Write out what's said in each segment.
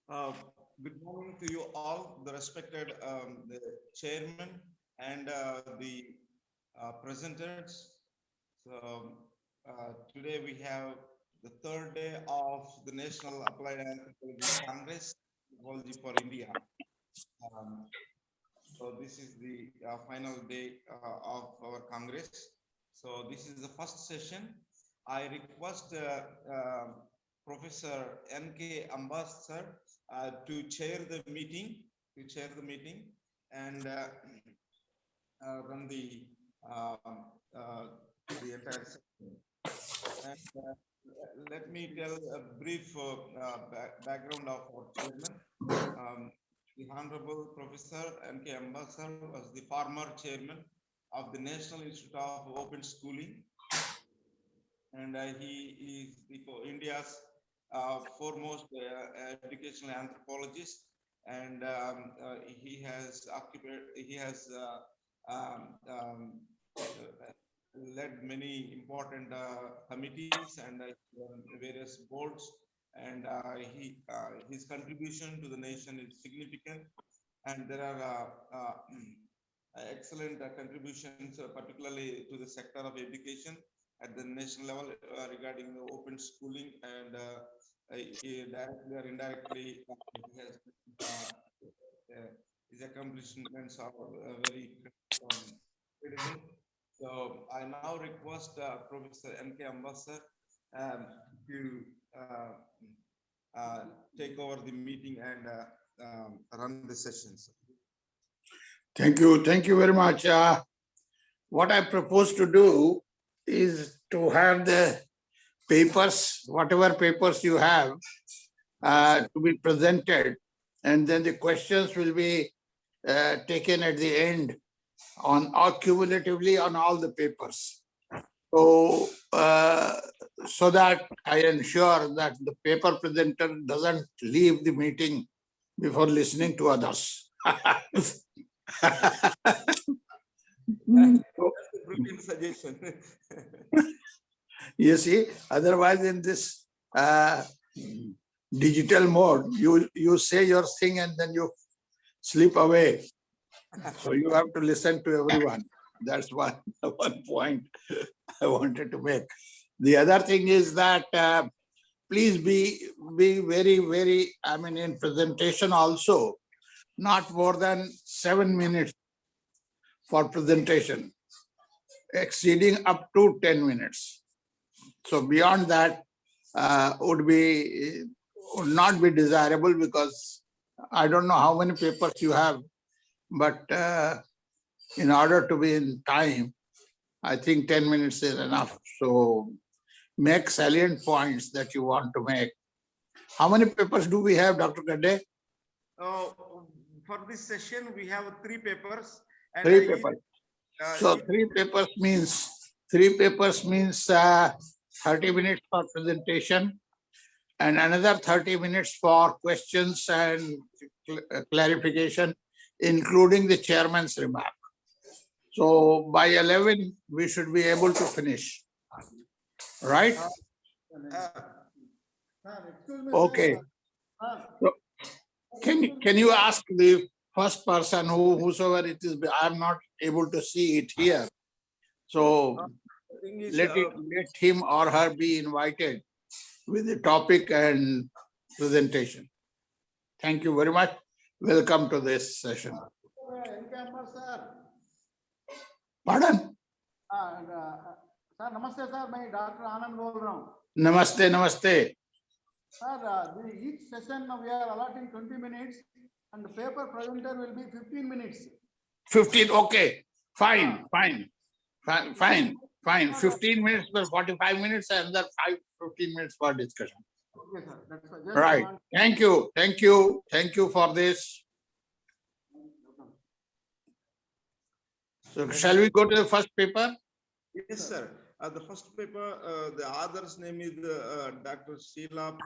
Uh, Good morning to you all, the respected the chairman and the presenters. So today we have the third day of the National Applied Anthropology Congress, Anthropology for India. Um, so this is the final day of our Congress. So this is the first session. I request Professor N.K. Ambas sir to chair the meeting, and run um, uh, the entire session. And let me tell a brief background of our chairman. Um, the Honorable Professor N.K. Ambassador was the former chairman of the National Institute of Open Schooling, and he is India's foremost educational anthropologist, and he has led many important committees and various boards, and his contribution to the nation is significant, and there are excellent contributions, particularly to the sector of education at the national level regarding the open schooling, and directly or indirectly, he has, his accomplishments are very credible. So I now request Professor N.K. Ambassador um, to take over the meeting and run the sessions. Thank you. Thank you very much. What I propose to do is to have the papers, whatever papers you have, to be presented, and then the questions will be taken at the end on or cumulatively on all the papers. So, so that I ensure that the paper presenter doesn't leave the meeting before listening to others. That's a brilliant suggestion. You see, otherwise in this digital mode, you say your thing and then you slip away. So you have to listen to everyone. That's one point I wanted to make. The other thing is that please be very, very, I mean, in presentation also, not more than 7 minutes for presentation, exceeding up to 10 minutes. So beyond that would not be desirable, because I don't know how many papers you have, but in order to be in time, I think 10 minutes is enough. So make salient points that you want to make. How many papers do we have, Dr. Gadde? For this session, we have 3 papers. And 3 papers. So 3 papers means 30 minutes for presentation, and another 30 minutes for questions and clarification, including the chairman's remark. So by 11, we should be able to finish, right? Okay. So can you ask the first person, whosoever it is? I'm not able to see it here. So let him or her be invited with the topic and presentation. Thank you very much. Welcome to this session. Pardon? Sir, namaste sir, मैं Dr. Anand बोल रहा हूँ. Namaste, namaste. Sir, each session we are allotting 20 minutes, and the paper presenter will be 15 minutes. 15, okay. Fine. 15 minutes for 45 minutes, and another 15 minutes for discussion. Okay, sir. That's right. Thank you for this. So shall we go to the first paper? Yes, sir. The first paper, the author's name is Dr. Sheila.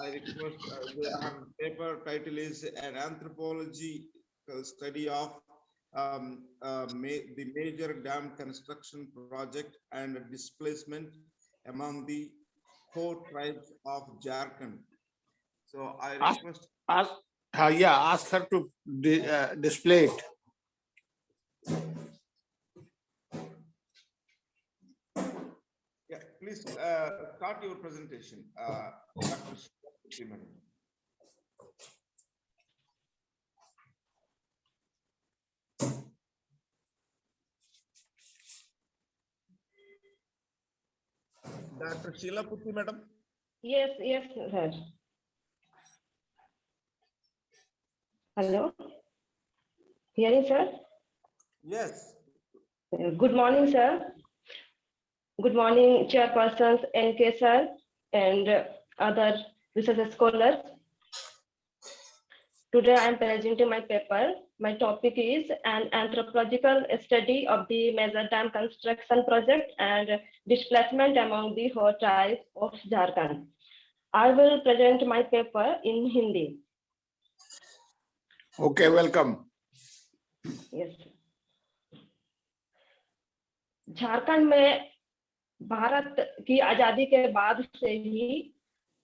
I request her paper title is An Anthropology Study of the Major Dam Construction Project and Displacement among the 4 tribes of Jharkhand. So I Ask- request, Ask her to display it. yeah, please start your presentation. Dr. Shri Madam. Dr. Sheila Putti Madam. Yes, sir. Hello. Hearing, sir? Yes. Good morning, sir. Good morning, chairpersons, NK sir, and other research scholars. Today I am presenting my paper. My topic is an anthropological study of the major dam construction project and displacement among the whole tribes of Jharkhand. I will present my paper in Hindi. Okay, welcome. Yes. Jharkhand में भारत की आजादी के बाद से ही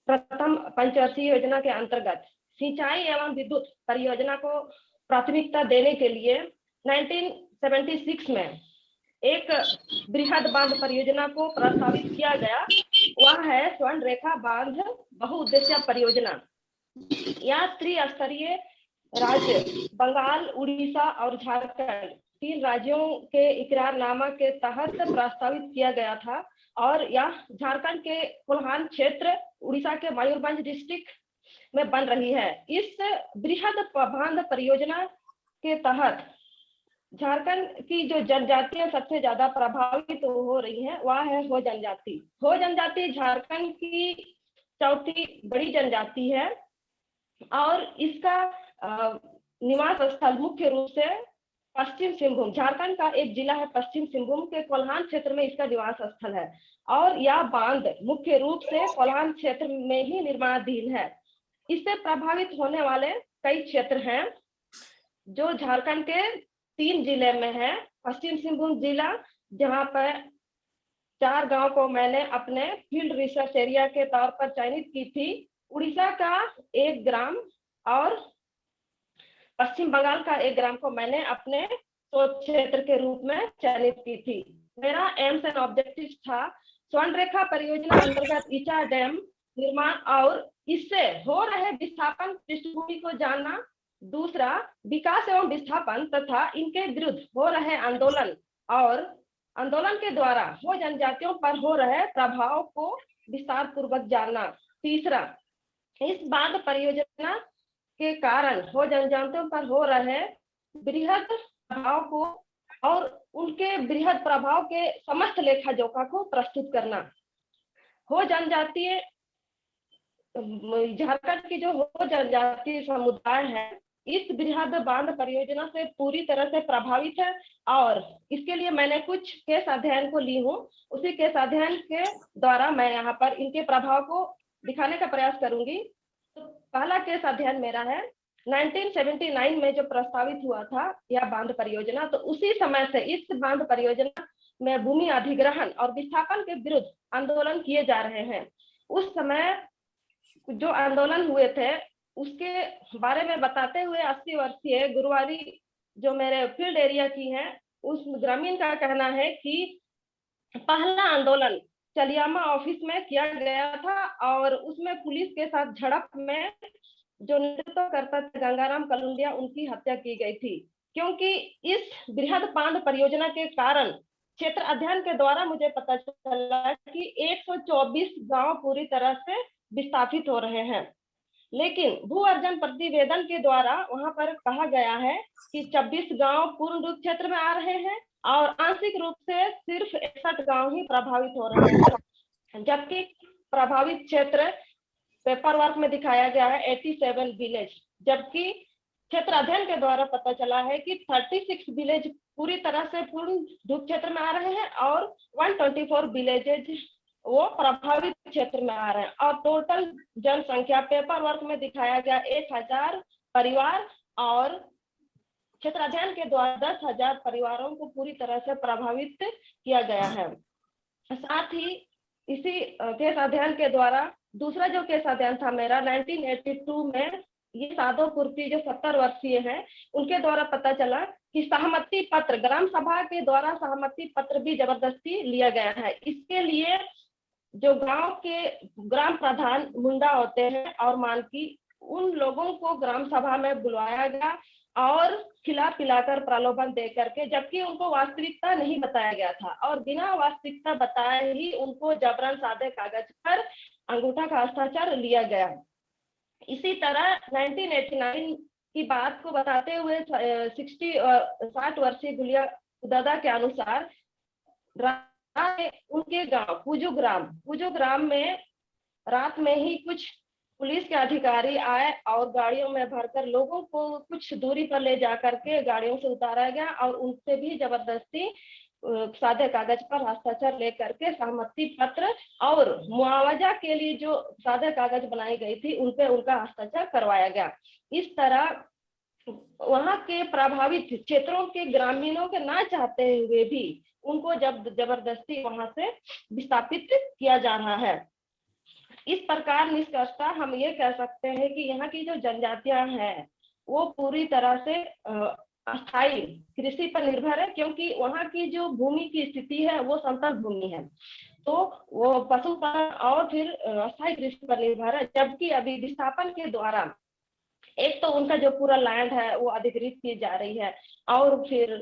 प्रथम पंचवर्षीय योजना के अंतर्गत सिंचाई एवं विद्युत परियोजना को प्राथमिकता देने के लिए 1976 में एक बृहद बांध परियोजना को प्रस्तावित किया गया। वह है स्वर्ण रेखा बांध बहुउद्देश्य परियोजना। यह त्रिस्तरीय राज्य बंगाल, उड़ीसा और झारखंड 3 राज्यों के इकरारनामा के तहत प्रस्तावित किया गया था और यह झारखंड के कोल्हान क्षेत्र, उड़ीसा के मयूरभंज डिस्ट्रिक्ट में बन रही है। इस बृहद बांध परियोजना के तहत झारखंड की जो जनजातियां सबसे ज्यादा प्रभावित हो रही हैं वह है हो जनजाति। हो जनजाति झारखंड की चौथी बड़ी जनजाति है और इसका निवास स्थल मुख्य रूप से पश्चिम सिंहभूम, झारखंड का एक जिला है पश्चिम सिंहभूम के कोल्हान क्षेत्र में इसका निवास स्थल है और यह बांध मुख्य रूप से कोल्हान क्षेत्र में ही निर्माणाधीन है। इससे प्रभावित होने वाले कई क्षेत्र हैं जो झारखंड के 3 जिले में है। पश्चिम सिंहभूम जिला, जहां पर 4 गांव को मैंने अपने फील्ड रिसर्च एरिया के तौर पर चयनित की थी। उड़ीसा का 1 ग्राम और पश्चिम बंगाल का 1 ग्राम को मैंने अपने शोध क्षेत्र के रूप में चयनित की थी। मेरा एम्स एंड ऑब्जेक्टिव था स्वर्ण रेखा परियोजना अंतर्गत ईचा डैम निर्माण और इससे हो रहे विस्थापन पृष्ठभूमि को जानना। दूसरा, विकास एवं विस्थापन तथा इनके विरुद्ध हो रहे आंदोलन और आंदोलन के द्वारा हो जनजातियों पर हो रहे प्रभाव को विस्तार पूर्वक जानना। तीसरा, इस बांध परियोजना के कारण हो जनजातियों पर हो रहे बृहद प्रभाव को और उनके बृहद प्रभाव के समस्त लेखा जोखा को प्रस्तुत करना। हो जनजातीय झारखंड की जो हो जनजातीय समुदाय है इस बृहद बांध परियोजना से पूरी तरह से प्रभावित है और इसके लिए मैंने कुछ केस अध्ययन को ली हूँ। उसी केस अध्ययन के द्वारा मैं यहाँ पर इनके प्रभाव को दिखाने का प्रयास करूंगी। तो पहला केस अध्ययन मेरा है 1979 में जो प्रस्तावित हुआ था यह बांध परियोजना, तो उसी समय से इस बांध परियोजना में भूमि अधिग्रहण और विस्थापन के विरुद्ध आंदोलन किए जा रहे हैं। उस समय जो आंदोलन हुए थे उसके बारे में बताते हुए 80 वर्षीय गुरुवारी जो मेरे फील्ड एरिया की है उस ग्रामीण का कहना है कि पहला आंदोलन चलियामा ऑफिस में किया गया था और उसमें पुलिस के साथ झड़प में जो नेतृत्व करता था गंगाराम कलुंडिया, उनकी हत्या की गई थी। क्योंकि इस बृहद बांध परियोजना के कारण क्षेत्र अध्ययन के द्वारा मुझे पता चला कि 124 गांव पूरी तरह से विस्थापित हो रहे हैं, लेकिन भू अर्जन प्रतिवेदन के द्वारा वहां पर कहा गया है कि 26 गांव पूर्ण रूप क्षेत्र में आ रहे हैं और आंशिक रूप से सिर्फ 61 गांव ही प्रभावित हो रहे हैं, जबकि प्रभावित क्षेत्र पेपर वर्क में दिखाया गया है 87 विलेज, जबकि क्षेत्र अध्ययन के द्वारा पता चला है कि 36 विलेज पूरी तरह से पूर्ण रूप क्षेत्र में आ रहे हैं और 124 विलेजेज वो प्रभावित क्षेत्र में आ रहे हैं और टोटल जनसंख्या पेपर वर्क में दिखाया गया 1000 परिवार और क्षेत्र अध्ययन के द्वारा 10,000 परिवारों को पूरी तरह से प्रभावित किया गया है। साथ ही इसी केस अध्ययन के द्वारा दूसरा जो केस अध्ययन था मेरा 1982 में, ये साधोपुर की जो 70 वर्षीय हैं उनके द्वारा पता चला कि सहमति पत्र, ग्राम सभा के द्वारा सहमति पत्र भी जबरदस्ती लिया गया है। इसके लिए जो गांव के ग्राम प्रधान मुंडा होते हैं और मानकी, उन लोगों को ग्राम सभा में बुलाया गया और खिला पिलाकर प्रलोभन दे करके, जबकि उनको वास्तविकता नहीं बताया गया था और बिना वास्तविकता बताए ही उनको जबरन सादे कागज पर अंगूठा का हस्ताक्षर लिया गया। इसी तरह 1989 की बात को बताते हुए 60 वर्षीय गुलिया दादा के अनुसार उनके गांव पूजो ग्राम में रात में ही कुछ पुलिस के अधिकारी आए और गाड़ियों में भरकर लोगों को कुछ दूरी पर ले जाकर के गाड़ियों से उतारा गया और उनसे भी जबरदस्ती सादे कागज पर हस्ताक्षर लेकर के सहमति पत्र और मुआवजा के लिए जो सादे कागज बनाई गई थी उन पे उनका हस्ताक्षर करवाया गया। इस तरह वहां के प्रभावित क्षेत्रों के ग्रामीणों के ना चाहते हुए भी उनको जबरदस्ती वहां से विस्थापित किया जा रहा है। इस प्रकार निष्कर्षतः हम ये कह सकते हैं कि यहाँ की जो जनजातियां हैं वो पूरी तरह से अस्थायी कृषि पर निर्भर है, क्योंकि वहाँ की जो भूमि की स्थिति है वो समतल भूमि है, तो वो पशुपालन और फिर अस्थायी कृषि पर निर्भर है। जबकि अभी विस्थापन के द्वारा एक तो उनका जो पूरा लैंड है वो अधिग्रहित की जा रही है और फिर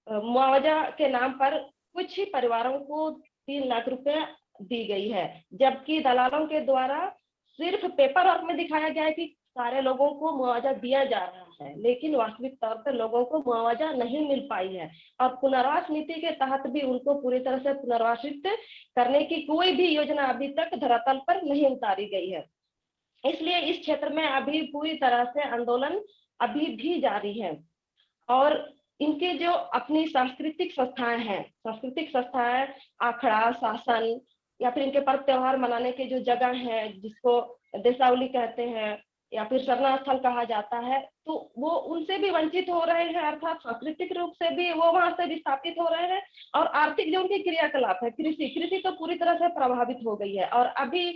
मुआवजा के नाम पर कुछ ही परिवारों को 3 लाख रुपए दी गई है, जबकि दलालों के द्वारा सिर्फ पेपर वर्क में दिखाया गया है कि सारे लोगों को मुआवजा दिया जा रहा है, लेकिन वास्तविक तौर पर लोगों को मुआवजा नहीं मिल पाई है और पुनर्वास नीति के तहत भी उनको पूरी तरह से पुनर्वासित करने की कोई भी योजना अभी तक धरातल पर नहीं उतारी गई है। इसलिए इस क्षेत्र में अभी पूरी तरह से आंदोलन अभी भी जारी है और इनके जो अपनी सांस्कृतिक संस्थाएं आखड़ा, शासन या फिर इनके पर्व त्योहार मनाने के जो जगह है जिसको देसावली कहते हैं या फिर सरना स्थल कहा जाता है, तो वो उनसे भी वंचित हो रहे हैं, अर्थात सांस्कृतिक रूप से भी वो वहां से विस्थापित हो रहे हैं और आर्थिक जो उनकी क्रियाकलाप है कृषि तो पूरी तरह से प्रभावित हो गई है। और अभी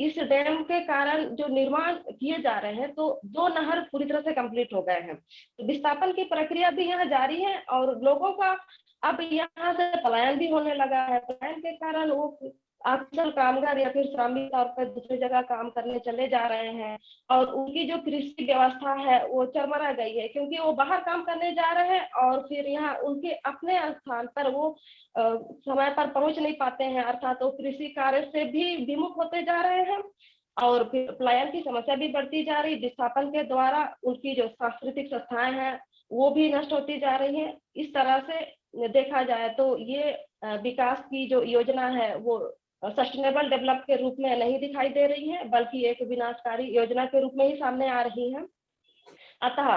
इस डैम के कारण जो निर्माण किए जा रहे हैं तो 2 नहर पूरी तरह से कंप्लीट हो गए हैं, तो विस्थापन की प्रक्रिया भी यहाँ जारी है और लोगों का अब यहाँ से पलायन भी होने लगा है। पलायन के कारण वो अक्सर कामगार या फिर श्रमिक तौर पर दूसरी जगह काम करने चले जा रहे हैं और उनकी जो कृषि व्यवस्था है वो चरमरा गई है, क्योंकि वो बाहर काम करने जा रहे हैं और फिर यहाँ उनके अपने स्थान पर वो समय पर पहुंच नहीं पाते हैं, अर्थात वो कृषि कार्य से भी विमुख होते जा रहे हैं और फिर पलायन की समस्या भी बढ़ती जा रही। विस्थापन के द्वारा उनकी जो सांस्कृतिक संस्थाएं हैं वो भी नष्ट होती जा रही है। इस तरह से देखा जाए तो ये विकास की जो योजना है वो सस्टेनेबल डेवलप के रूप में नहीं दिखाई दे रही है, बल्कि एक विनाशकारी योजना के रूप में ही सामने आ रही है। अतः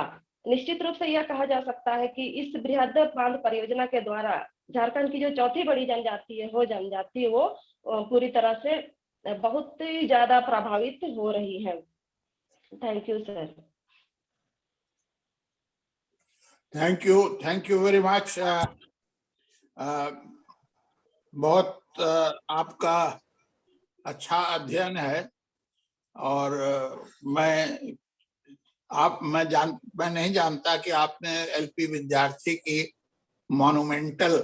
निश्चित रूप से यह कहा जा सकता है कि इस बृहद बांध परियोजना के द्वारा झारखंड की जो चौथी बड़ी जनजाति है वो जनजाति वो पूरी तरह से बहुत ही ज्यादा प्रभावित हो रही है। Thank you sir. Thank you very much. बहुत आपका अच्छा अध्ययन है और मैं नहीं जानता कि आपने एलपी विद्यार्थी की मॉन्यूमेंटल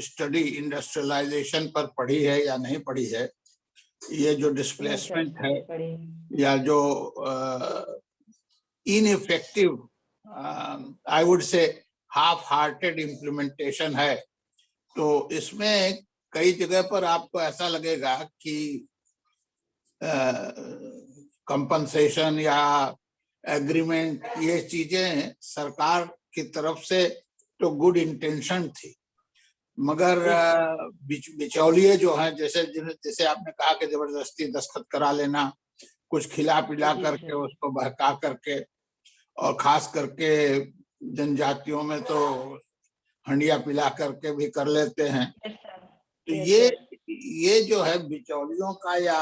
स्टडी इंडस्ट्रियलाइजेशन पर पढ़ी है या नहीं पढ़ी है। ये जो डिस्प्लेसमेंट है या जो ineffective I would say half hearted implementation है, तो इसमें कई जगह पर आपको ऐसा लगेगा कि कंपनसेशन या एग्रीमेंट ये चीजें सरकार की तरफ से तो गुड इंटेंशन थी, मगर बिचौलिए जो हैं जैसे आपने कहा कि जबरदस्ती दस्तखत करा लेना, कुछ खिला पिला करके उसको बहका करके, और खास करके जनजातियों में तो हंडिया पिला करके भी कर लेते हैं। तो ये जो है बिचौलियों का या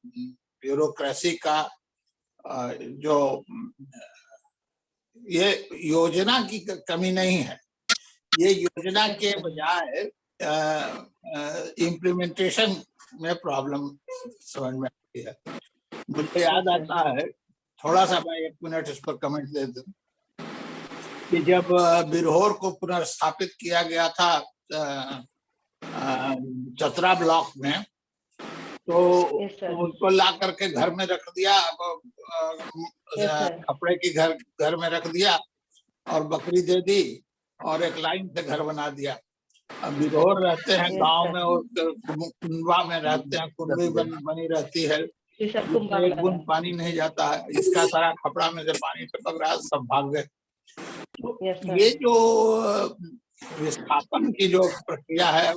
ब्यूरोक्रेसी का जो ये योजना की कमी नहीं है, ये योजना के बजाय इम्प्लीमेंटेशन में प्रॉब्लम समझ में आती है। मुझे याद Yes, sir. आता है, थोड़ा सा मैं 1 मिनट इस पर कमेंट दे दूं कि जब बिरहोर को पुनर्स्थापित किया गया था चतरा ब्लॉक में, तो Yes, sir. उनको ला करके घर में रख दिया, Yes, sir. कपड़े की घर में रख दिया और बकरी दे दी और एक लाइन से घर बना दिया। अब बिरहोर रहते हैं Yes, गांव sir. में और कुंडवा में रहते हैं, कुंडवी बनी रहती है, जी सर, जिसमें कुंभा एक में। बूंद पानी नहीं जाता है। इसका सारा कपड़ा में से पानी टपक रहा है, सब भाग गए। तो Yes, sir. ये जो विस्थापन की जो प्रक्रिया है,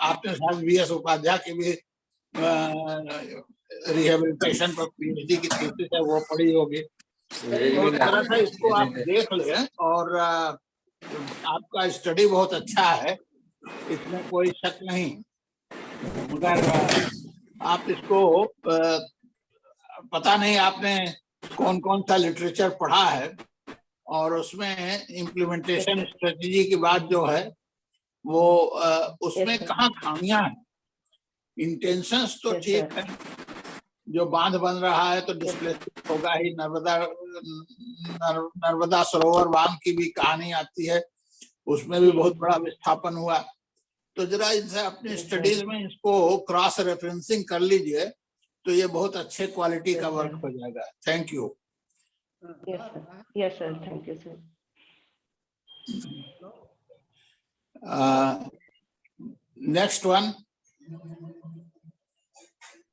आपने शायद वीएस उपाध्याय की भी रिहेबिलिटेशन पर पीएचडी की थीसिस है, वो पढ़ी होगी। तो जरा सा इसको आप देख लें, और आपका स्टडी बहुत अच्छा है, इसमें कोई शक नहीं, मगर आप इसको पता नहीं आपने कौन कौन सा लिटरेचर पढ़ा है, और उसमें इम्प्लीमेंटेशन स्ट्रेटजी की बात जो है वो उसमें Yes, sir. कहाँ खामियां हैं। इंटेंशंस तो Yes, ठीक sir. है, जो बांध बन रहा है तो डिस्प्लेसमेंट होगा ही। नर्मदा सरोवर बांध की भी कहानी आती है, उसमें भी बहुत बड़ा विस्थापन हुआ। तो जरा इनसे अपनी स्टडीज में इसको क्रॉस रेफरेंसिंग कर लीजिए, तो ये बहुत अच्छे क्वालिटी का वर्क हो जाएगा। Thank you. Yes, sir. Yes, sir. Thank you, sir. Next one,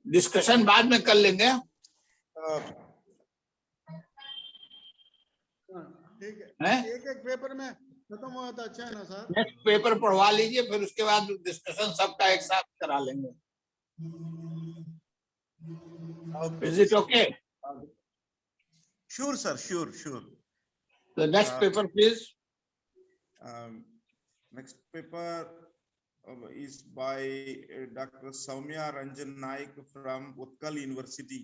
discussion बाद में कर लेंगे। ठीक हैं? है, एक एक पेपर में खत्म हुआ तो अच्छा है ना सर? नेक्स्ट पेपर पढ़वा लीजिए, फिर उसके बाद डिस्कशन सबका एक साथ करा लेंगे। Is it okay? Sure, sir. Sure. The next paper, please. Next paper is by Dr. Soumya Ranjan Naik from Utkal University.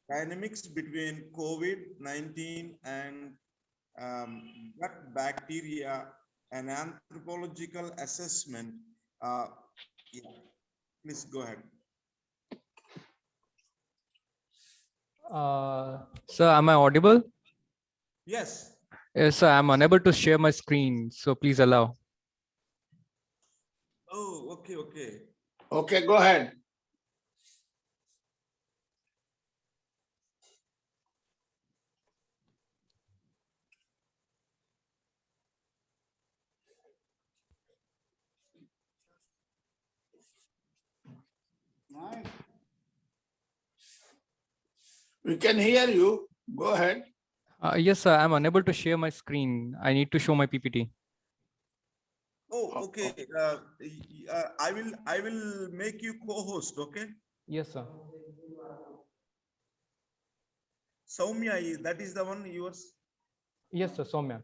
Dynamics between COVID-19 and gut bacteria, an anthropological assessment. Yeah, please go ahead. Sir, am I audible? Yes. Yes, sir, I'm unable to share my screen, so please allow. Oh, okay. Okay, go ahead. Nice. We can hear you. Go ahead. Yes, sir, I'm unable to share my screen. I need to show my PPT. Oh, okay. I will make you co-host. Okay. Yes, sir. Soumya, that is the one yours. Yes, sir, Soumya.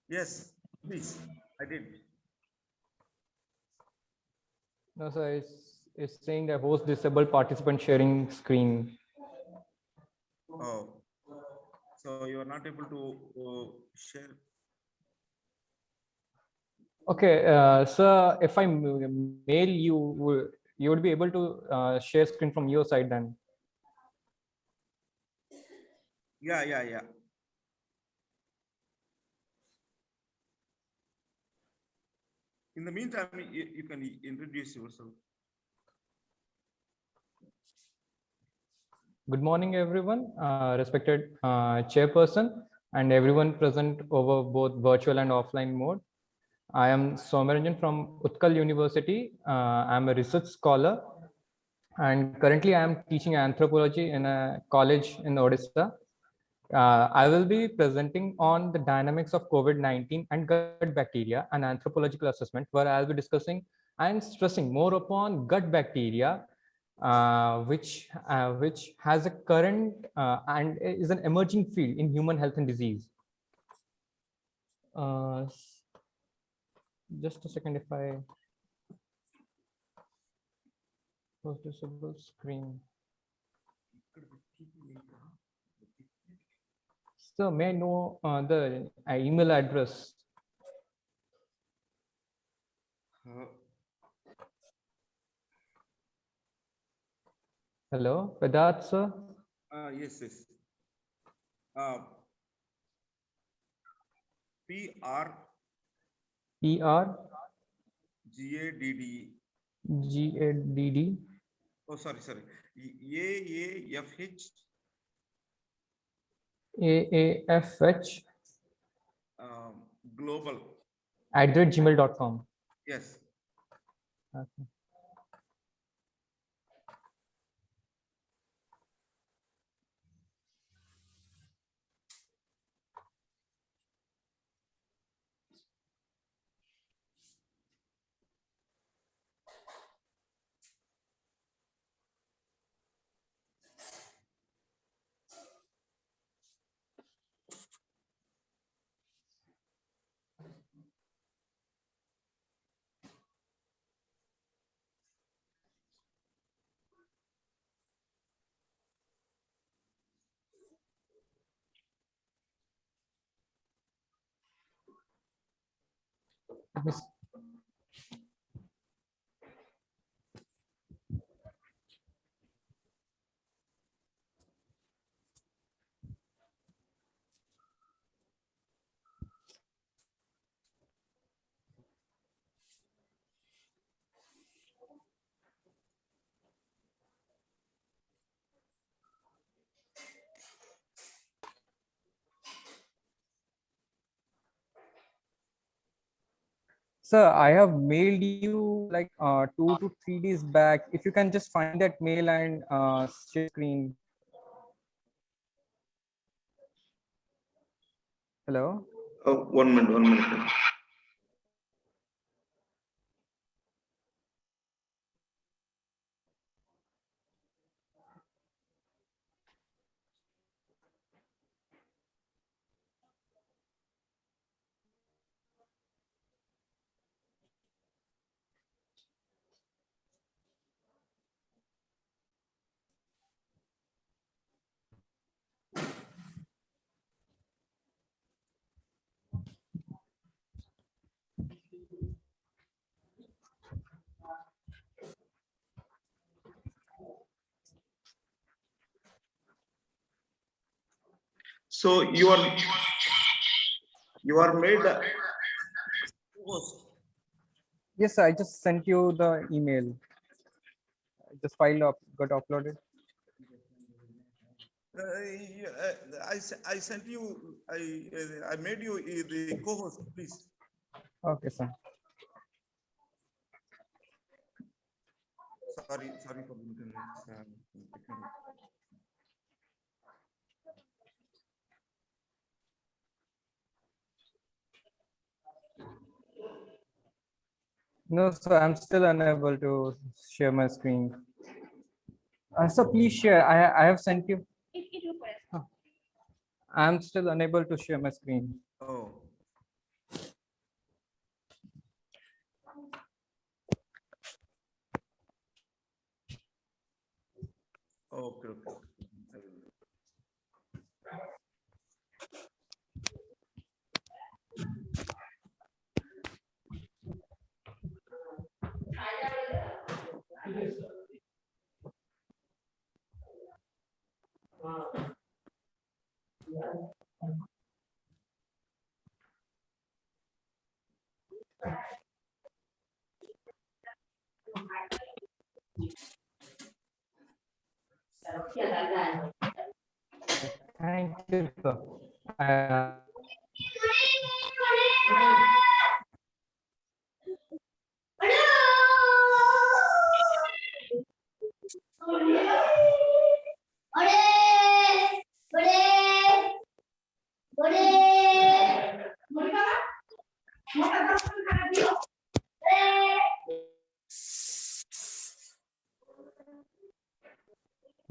Yes, please. I did. No, sir, it's saying that host disabled participant sharing screen. Oh, so you are not able to share. Okay, sir, if I mail you, you would be able to share screen from your side then. Yeah. In the meantime, you can introduce yourself. Good morning, everyone, respected chairperson and everyone present over both virtual and offline mode. I am Soumya Ranjan from Utkal University. I'm a research scholar and currently I am teaching anthropology in a college in Odisha. I will be presenting on the dynamics of COVID-19 and gut bacteria, an anthropological assessment, where I'll be discussing and stressing more upon gut bacteria, which has a current and is an emerging field in human health and disease. Just a second, if I First disable screen. So may I know the email address? Uh, Hello, Vedat sir. yes, yes. PR PR GADD. GADD Oh, sorry. AAFH AAFH global. @gmail.com. Yes. Okay. Yes. Sir, I have mailed you like 2 to 3 days back. If you can just find that mail and share screen. Hello. Oh, 1 minute, 1 minute. So you are made Host. Yes, sir, I just sent you the email. Just file up got uploaded. I sent you. I made you the co-host. Please. Okay, sir. Sorry for the inconvenience. Technical. No, sir, I'm still unable to share my screen. So please share. I have sent you. I'm still unable to share my screen. Oh. Okay. I will. Thank you, sir.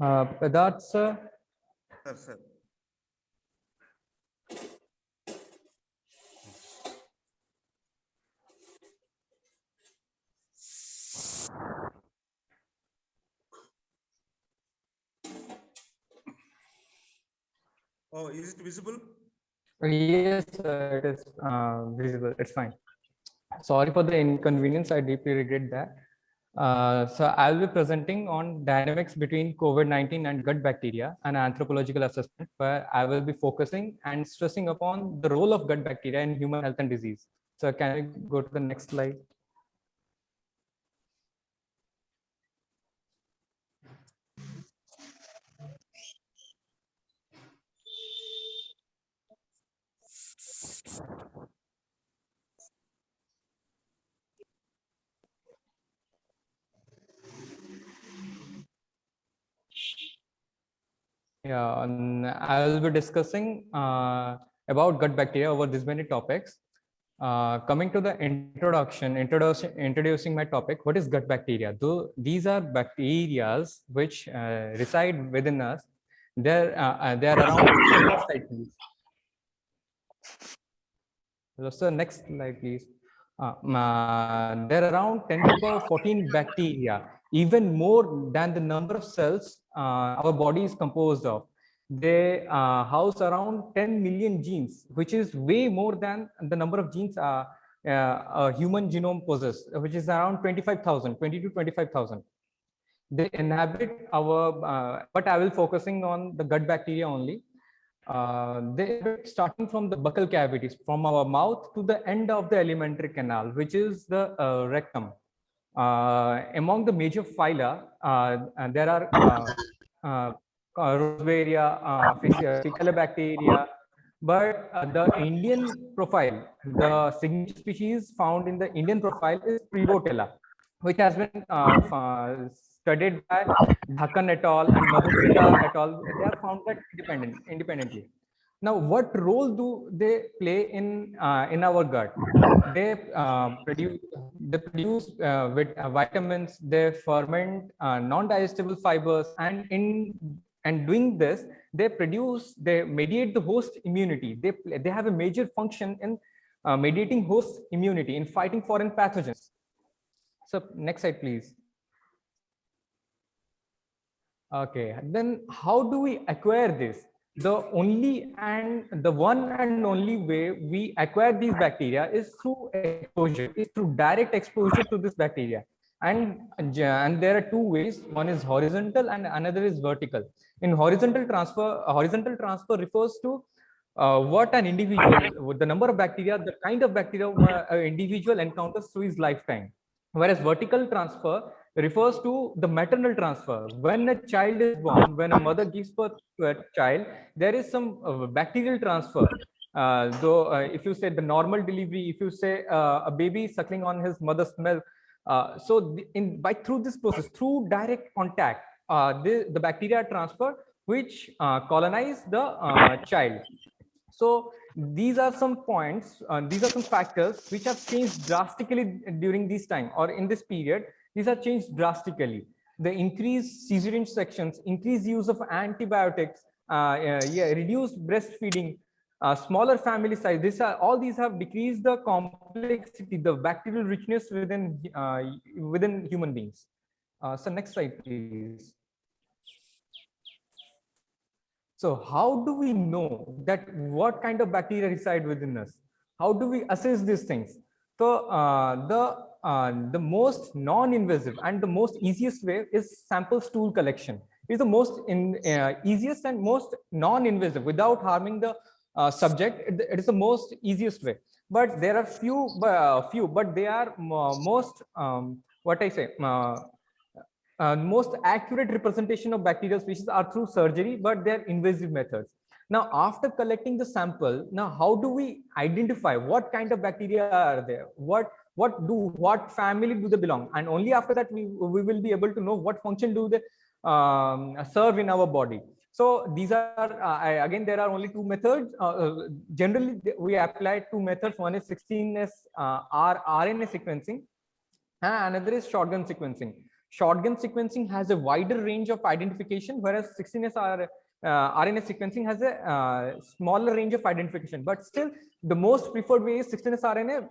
Uh, that's Sir. Oh, is it visible? Yes, it is visible. It's fine. Sorry for the inconvenience. I deeply regret that. So I'll be presenting on dynamics between COVID-19 and gut bacteria, an anthropological assessment, where I will be focusing and stressing upon the role of gut bacteria in human health and disease. So can we go to the next slide? Yeah, and I will be discussing about gut bacteria over these many topics. Coming to the introducing my topic, what is gut bacteria? Though these are bacteria which reside within us. They're around. Next slide, please. So next slide, please. There are around 10 to the power 14 bacteria, even more than the number of cells our body is composed of. They house around 10 million genes, which is way more than the number of genes a human genome possesses, which is around 25,000, 20 to 25,000. They inhabit our, but I will focusing on the gut bacteria only. They starting from the buccal cavities, from our mouth to the end of the alimentary canal, which is the rectum. Among the major phyla, there are Rosewaria, Faecalibacteria, but the Indian profile, the signature species found in the Indian profile is Prevotella, which has been studied by Dhakkan et al. And Madhusudha et al. They have found that independently. Now, what role do they play in our gut? They produce with vitamins. They ferment non-digestible fibers, and doing this, they mediate the host immunity. They have a major function in mediating host immunity in fighting foreign pathogens. So next slide, please. Okay, then how do we acquire this? The one and only way we acquire these bacteria is through exposure, is through direct exposure to this bacteria. And there are two ways. One is horizontal and another is vertical. In horizontal transfer refers to what an individual, the number of bacteria, the kind of bacteria an individual encounters through his lifetime. Whereas vertical transfer refers to the maternal transfer. When a child is born, when a mother gives birth to a child, there is some bacterial transfer. If you say the normal delivery, if you say a baby suckling on his mother's milk, through this process, through direct contact, the bacteria transfer which colonize the child. So these are some points, these are some factors which have changed drastically during this time or in this period. These have changed drastically. The increased cesarean sections, increased use of antibiotics, reduced breastfeeding, smaller family size. All these have decreased the complexity, the bacterial richness within human beings. So next slide, please. So how do we know that what kind of bacteria reside within us? How do we assess these things? So the most non-invasive and the most easiest way is sample stool collection. It's the most easiest and most non-invasive without harming the subject. It is the most easiest way. But there are few, but they are most most accurate representation of bacterial species are through surgery, but they're invasive methods. Now, after collecting the sample, now how do we identify what kind of bacteria are there? What family do they belong? And only after that we will be able to know what function do they serve in our body. So these are again, there are only two methods. Generally, we apply two methods. One is 16S RNA sequencing, and another is shotgun sequencing. Shotgun sequencing has a wider range of identification, whereas 16S RNA sequencing has a smaller range of identification. But still, the most preferred way is 16S RNA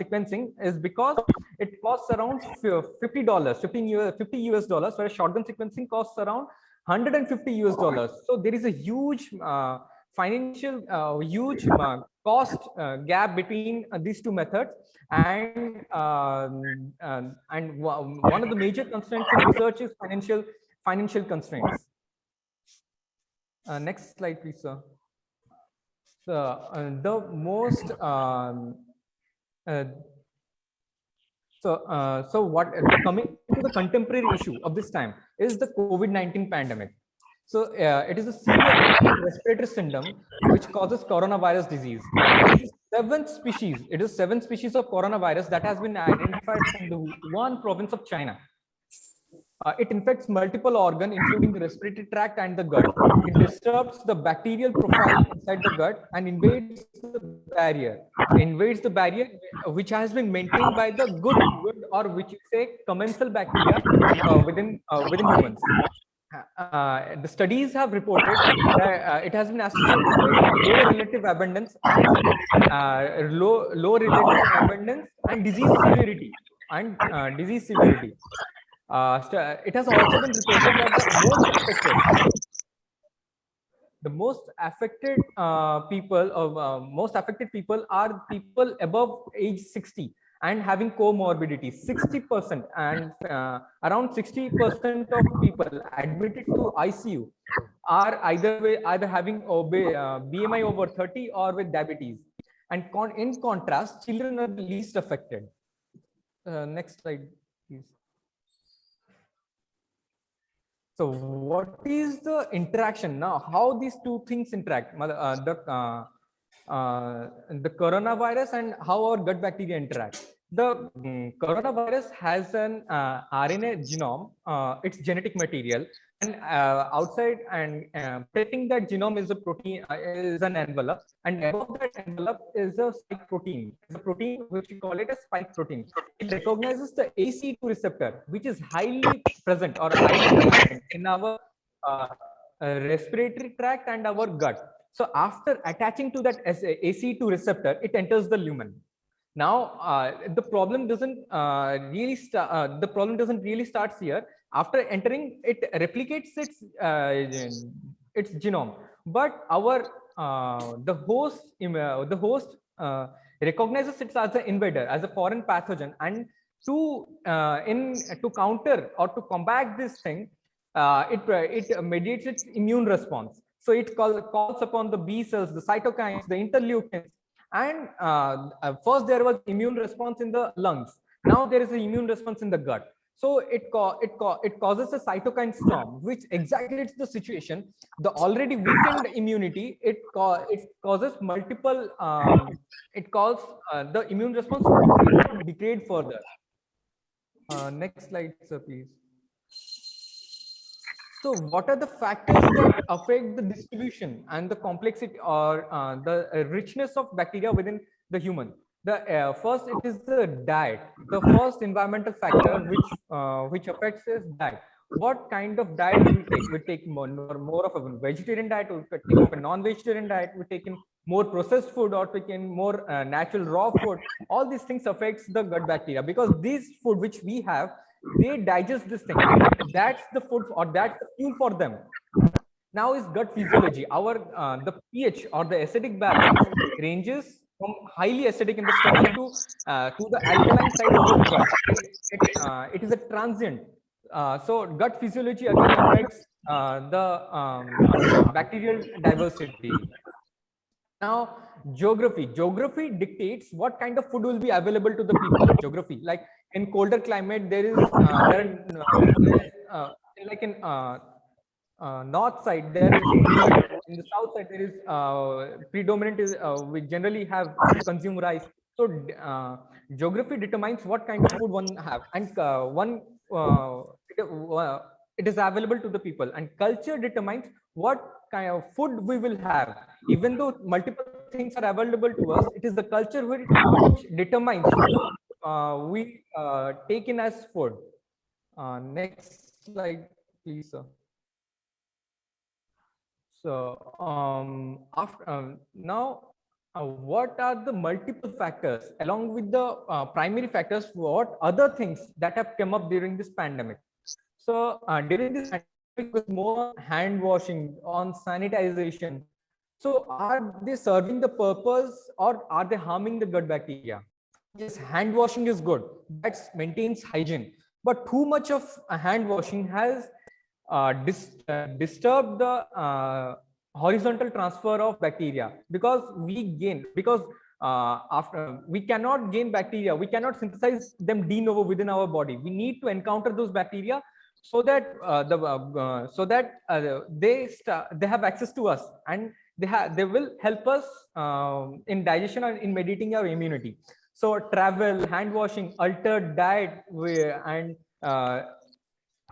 sequencing, is because it costs around $50, 50 US dollars, whereas shotgun sequencing costs around $150 US. So there is a huge huge cost gap between these two methods, and one of the major constraints in research is financial constraints. Next slide, please, sir. The most coming to the contemporary issue of this time is the COVID-19 pandemic. So it is a severe respiratory syndrome which causes coronavirus disease. It is seven species of coronavirus that has been identified from the Wuhan province of China. It infects multiple organs, including the respiratory tract and the gut. It disturbs the bacterial profile inside the gut and invades the barrier. Which has been maintained by the good or which you say commensal bacteria within humans. The studies have reported that it has been associated with low relative abundance and disease severity it has also been reported that the most affected people are people above age 60 and having comorbidities. 60% and around 60% of people admitted to ICU are either having BMI over 30 or with diabetes. And in contrast, children are the least affected. Next slide, please. So what is the interaction now? How these two things interact? The coronavirus and how our gut bacteria interact. The coronavirus has an RNA genome, its genetic material, and outside and protecting that genome is a protein, is an envelope, and above that envelope is a spike protein. It's a protein which we call it a spike protein. It recognizes the ACE2 receptor, which is highly present or highly present in our respiratory tract and our gut. So after attaching to that ACE2 receptor, it enters the lumen. Now the problem doesn't really starts here. After entering, it replicates its genome, but our the host recognizes it as an invader, as a foreign pathogen, and to counter or to combat this thing, it mediates its immune response. So it calls upon the B cells, the cytokines, the interleukins, and first there was immune response in the lungs. Now there is an immune response in the gut. So it causes a cytokine storm, which exaggerates the situation. The already weakened immunity, it causes multiple. It causes the immune response to degrade further. Next slide, sir, please. So what are the factors that affect the distribution and the complexity or the richness of bacteria within the human? The first, it is the diet. The first environmental factor which affects is diet. What kind of diet we take? We take more of a vegetarian diet, we take up a non-vegetarian diet, we take in more processed food, or take in more natural raw food. All these things affects the gut bacteria, because these food which we have, they digest this thing. That's the food, or that's the fuel for them. Now is gut physiology. Our the pH or the acidic balance ranges from highly acidic in the stomach to the alkaline side of the gut. It is a transient. So gut physiology again affects the bacterial diversity. Now, geography dictates what kind of food will be available to the people. Geography, like in colder climate, there is like in north side there is, in the south side there is predominant is we generally have consume rice. So geography determines what kind of food one have, and it is available to the people, and culture determines what kind of food we will have. Even though multiple things are available to us, it is the culture which determines we take in as food. Next slide, please, sir. So what are the multiple factors along with the primary factors? What other things that have come up during this pandemic? So during this pandemic, was more hand washing, on sanitization. So are they serving the purpose or are they harming the gut bacteria? Yes, hand washing is good. That maintains hygiene. But too much of hand washing has disturbed the horizontal transfer of bacteria, because after we cannot gain bacteria, we cannot synthesize them de novo within our body. We need to encounter those bacteria so that they have access to us, and they will help us in digestion and in maintaining our immunity. So travel, hand washing, altered diet, and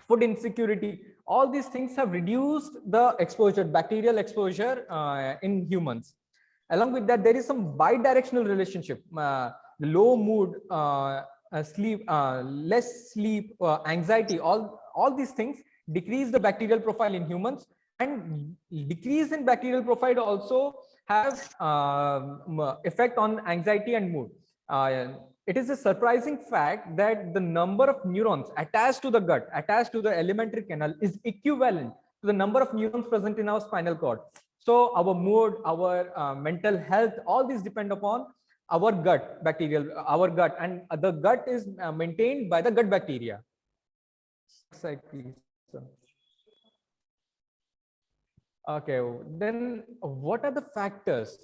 food insecurity, all these things have reduced the exposure, bacterial exposure in humans. Along with that, there is some bi-directional relationship. The low mood, sleep, less sleep, anxiety, all these things decrease the bacterial profile in humans, and decrease in bacterial profile also have effect on anxiety and mood. It is a surprising fact that the number of neurons attached to the gut, attached to the alimentary canal, is equivalent to the number of neurons present in our spinal cord. So our mood, our mental health, all these depend upon our gut gut, and the gut is maintained by the gut bacteria. Next slide, please. Okay, then what are the factors?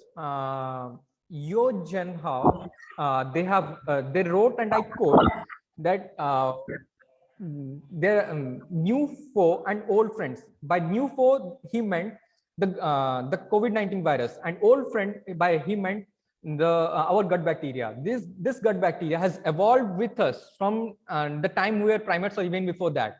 Yo Genhao, they wrote, and I quote, that they're new foe and old friends. By new foe, he meant the COVID-19 virus, and old friend, by he meant our gut bacteria. This gut bacteria has evolved with us from the time we were primates, or even before that.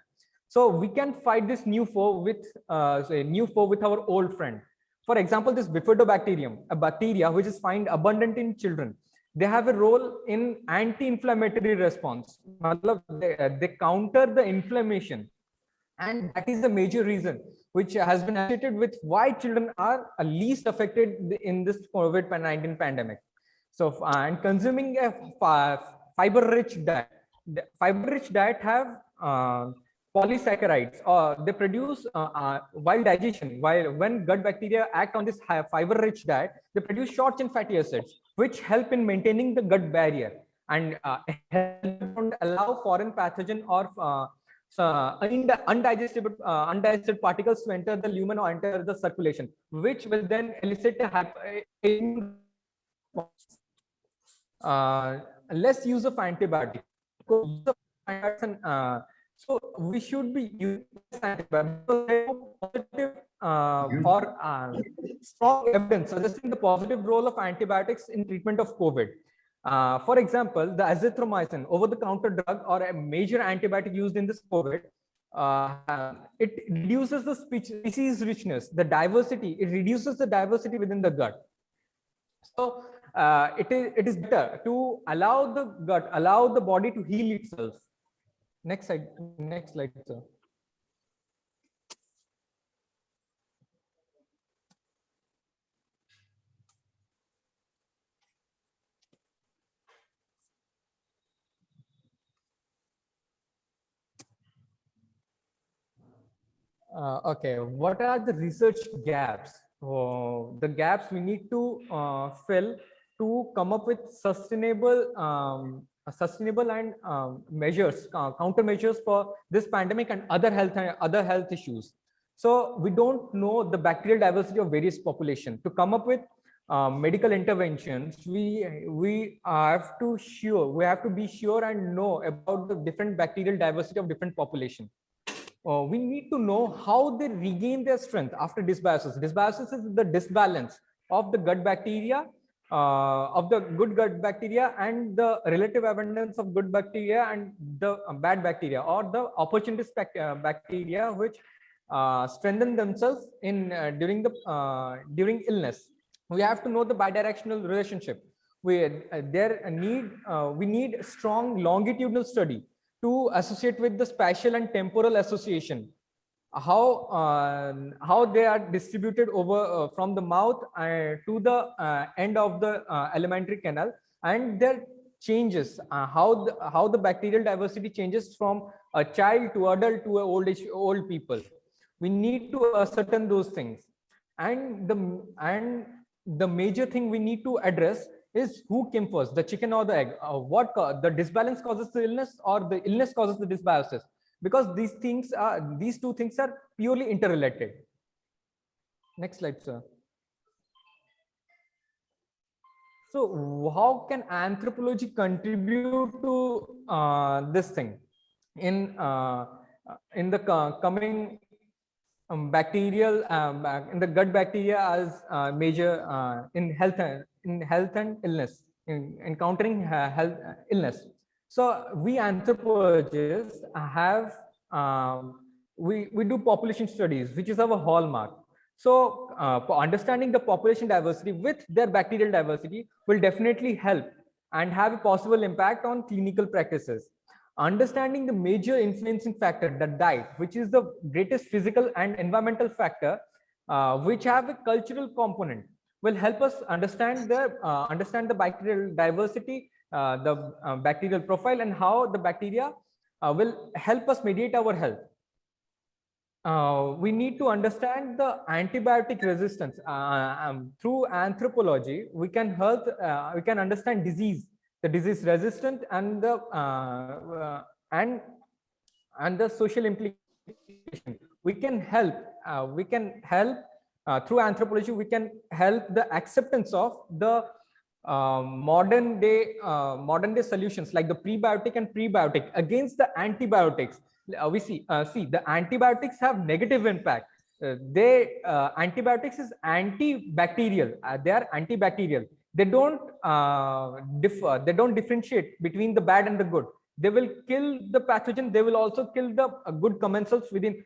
So we can fight this new foe with our old friend. For example, this bifidobacterium, a bacteria which is found abundant in children. They have a role in anti-inflammatory response. They counter the inflammation, and that is the major reason which has been associated with why children are least affected in this COVID-19 pandemic. So, and consuming a fiber-rich diet. The fiber-rich diet have polysaccharides, or they produce while digestion, when gut bacteria act on this fiber-rich diet, they produce short chain fatty acids, which help in maintaining the gut barrier and don't allow foreign pathogen or undigested particles to enter the lumen or enter the circulation, which will then elicit less use of antibiotics. So we should be using positive or strong evidence suggesting the positive role of antibiotics in treatment of COVID. For example, the azithromycin, over-the-counter drug or a major antibiotic used in this COVID, it reduces the species richness, the diversity. It reduces the diversity within the gut. So it is better to allow the body to heal itself. Next slide, sir. Okay, what are the research gaps? The gaps we need to fill to come up with sustainable and measures, countermeasures for this pandemic and other health issues. So we don't know the bacterial diversity of various populations. To come up with medical interventions, we have to be sure and know about the different bacterial diversity of different populations. We need to know how they regain their strength after dysbiosis. Dysbiosis is the disbalance of the gut bacteria, of the good gut bacteria and the relative abundance of good bacteria and the bad bacteria, or the opportunistic bacteria which strengthen themselves in during illness. We have to know the bidirectional relationship. We need strong longitudinal study to associate with the spatial and temporal association, how they are distributed over from the mouth to the end of the alimentary canal, and their changes, how the bacterial diversity changes from a child to adult to old people. We need to ascertain those things. And the major thing we need to address is who came first, the chicken or the egg. The disbalance causes the illness, or the illness causes the dysbiosis, because these two things are purely interrelated. Next slide, sir. So how can anthropology contribute to this thing in the coming bacterial in the gut bacteria as major in health and illness, in encountering health illness? So we anthropologists have we do population studies, which is our hallmark. So for understanding the population diversity with their bacterial diversity will definitely help and have a possible impact on clinical practices. Understanding the major influencing factor, the diet, which is the greatest physical and environmental factor, which have a cultural component, will help us understand the bacterial diversity, the bacterial profile, and how the bacteria will help us mediate our health. We need to understand the antibiotic resistance. Through anthropology, we can understand disease, the disease resistant, and the social implication. We can help through anthropology. We can help the acceptance of the modern day solutions like the prebiotic and prebiotic against the antibiotics. We see the antibiotics have negative impact. Antibiotics is antibacterial. They are antibacterial. They don't differentiate between the bad and the good. They will kill the pathogen. They will also kill the good commensals within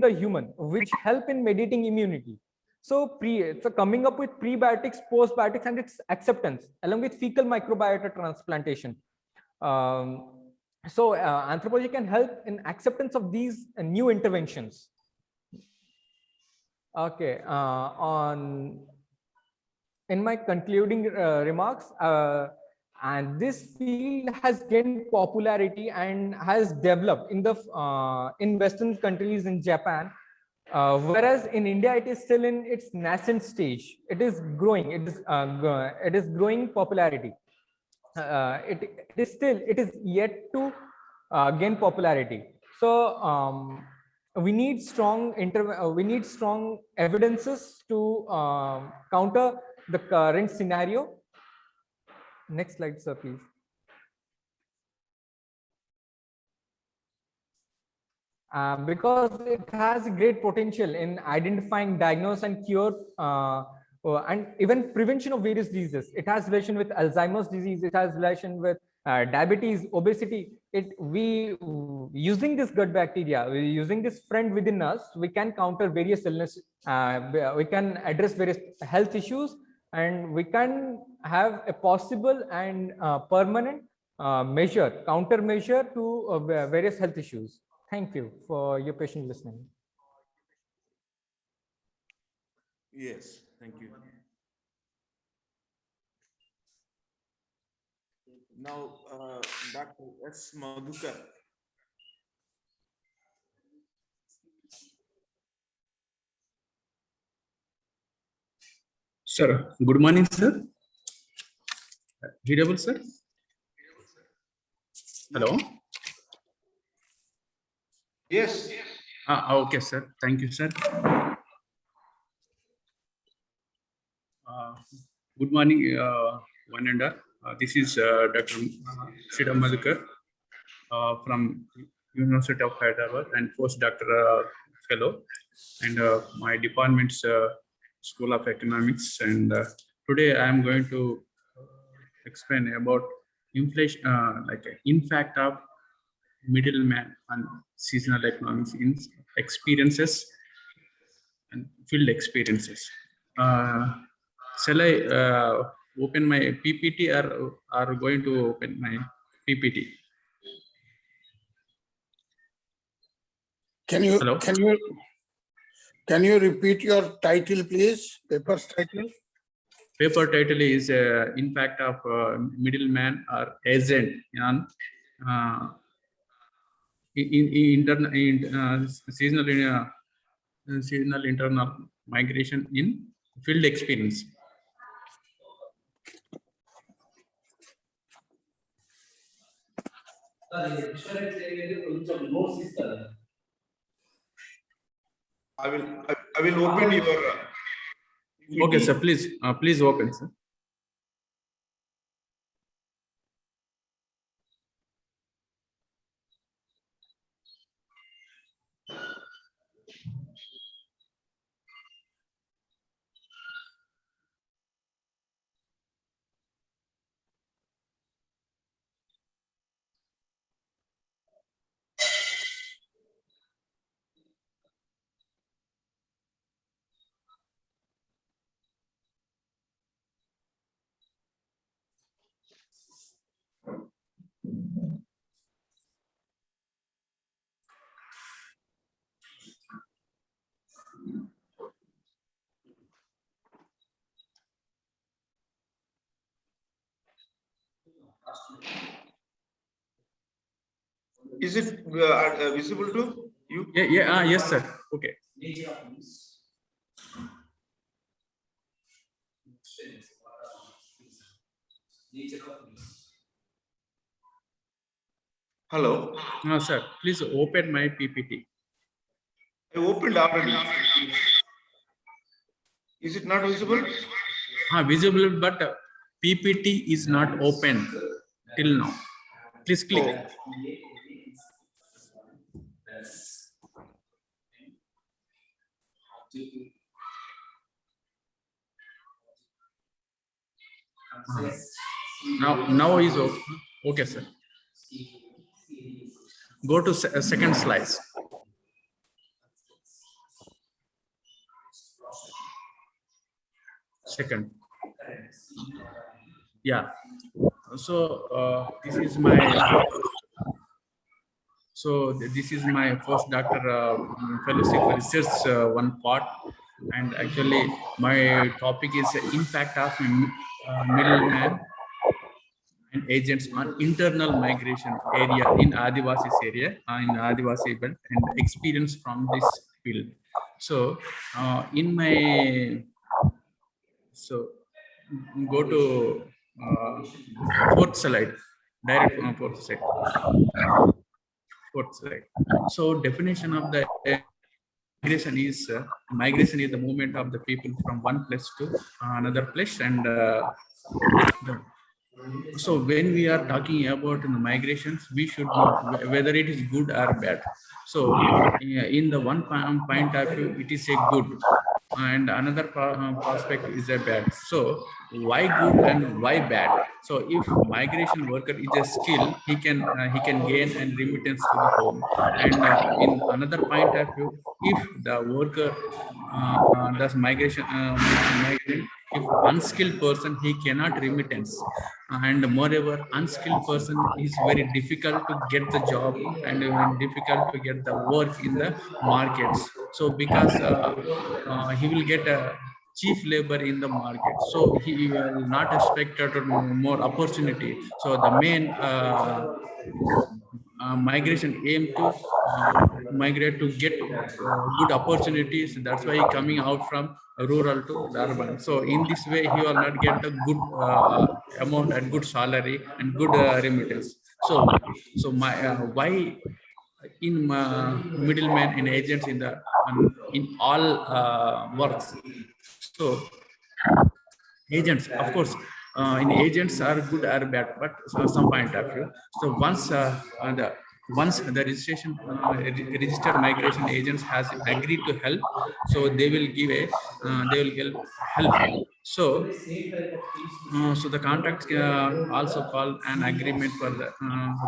the human, which help in mediating immunity. So coming up with prebiotics, postbiotics, and its acceptance, along with fecal microbiota transplantation. So anthropology can help in acceptance of these new interventions. Okay, in my concluding remarks, and this field has gained popularity and has developed in Western countries, in Japan, whereas in India it is still in its nascent stage. It is growing. It is growing popularity. It is yet to gain popularity. So we need strong evidences to counter the current scenario. Next slide, sir, please. Because it has great potential in identifying, diagnose, and cure, and even prevention of various diseases. It has relation with Alzheimer's disease. It has relation with diabetes, obesity. Using this gut bacteria, using this friend within us, we can counter various illness. We can address various health issues, and we can have a possible and permanent countermeasure to various health issues. Thank you for your patient listening. Yes, thank you. Now, Dr. S. Madhukar. Sir, good morning, sir. Readable, sir? Hello? Yes. Okay, sir. Thank you, sir. Good morning, one and all. This is Dr. Sridhar Madhukar from University of Hyderabad and postdoctoral fellow, and my department's School of Economics. And today I am going to explain about inflation, impact of middleman and seasonal economics in experiences and field experiences. Shall I open my PPT, or are going to open my PPT? Can you Hello? can you repeat your title, please? Paper's title. Paper title is impact of middleman or agent on seasonal seasonal internal migration in field experience. I will open your. Okay, sir. Please open, sir. Is it visible to you? Yeah. Yes, sir. Okay. Hello. Sir, please open my PPT. I opened already. Is it not visible? Visible, but PPT is not open till now. Please click. Oh. Now is okay, sir. Go to second slide. Second. Yeah. So this is my postdoctor fellowship research one part, and actually my topic is impact of middleman and agents on internal migration area in Adivasis area, in Adivasi belt, and experience from this field. So in my, so go to fourth slide, direct fourth slide. So definition of the migration is the movement of the people from one place to another place, and so when we are talking about the migrations, we should know whether it is good or bad. So in the one point of view, it is a good, and another prospect is a bad. So why good and why bad? So if migration worker is a skill, he can gain and remittance to the home. And in another point of view, if the worker does migration, if unskilled person, he cannot remittance, and moreover unskilled person is very difficult to get the job and difficult to get the work in the markets. So because he will get a cheap labor in the market, so he will not expect more opportunity. So the main migration aim to migrate to get good opportunities. That's why coming out from rural to urban. So in this way, he will not get a good amount and good salary and good remittance. So my why in middlemen and agents in the in all works. So agents, of course, in agents are good or bad, but some point of view. So once the registration registered migration agents has agreed to help, so they will give a help. So so the contract also called an agreement for the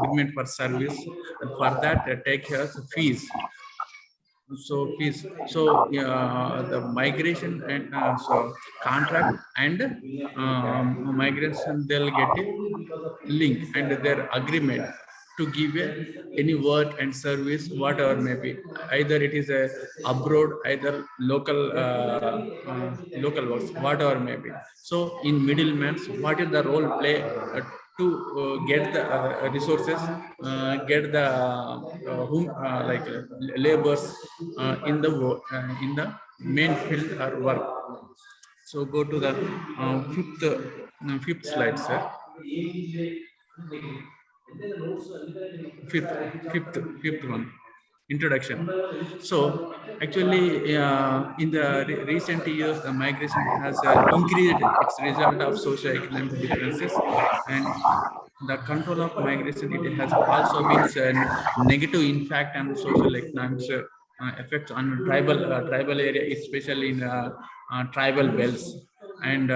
agreement for service, and for that take care of fees. So fees. So the migration and so contract and migration, they'll get a link and their agreement to give any work and service, whatever may be. Either it is a abroad, either local local works, whatever may be. So in middlemen, what is the role play to get the resources, get the laborers in the main field or work. So go to the fifth slide, sir. Fifth one, introduction. So actually, in the recent years, the migration has increased its result of socio-economic differences, and the control of migration, it has also been negative impact on social economics effects on tribal area, especially in tribal belts. And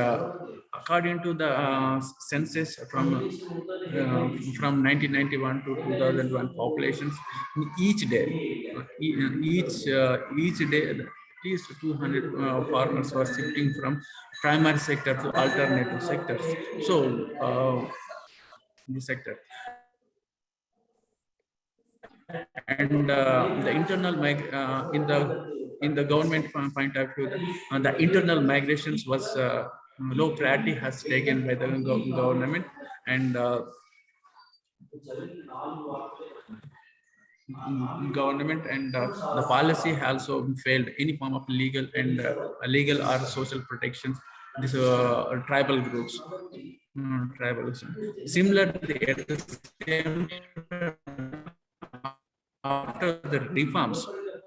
according to the census from 1991 to 2001 populations, each day, each day, at least 200 farmers were shifting from primary sector to alternative sectors. So the sector. And the internal in the government point of view, the internal migrations was low priority has taken by the government, and the policy also failed any form of legal and legal or social protections these tribal groups. Tribalism. Similarly, at the same after the reforms,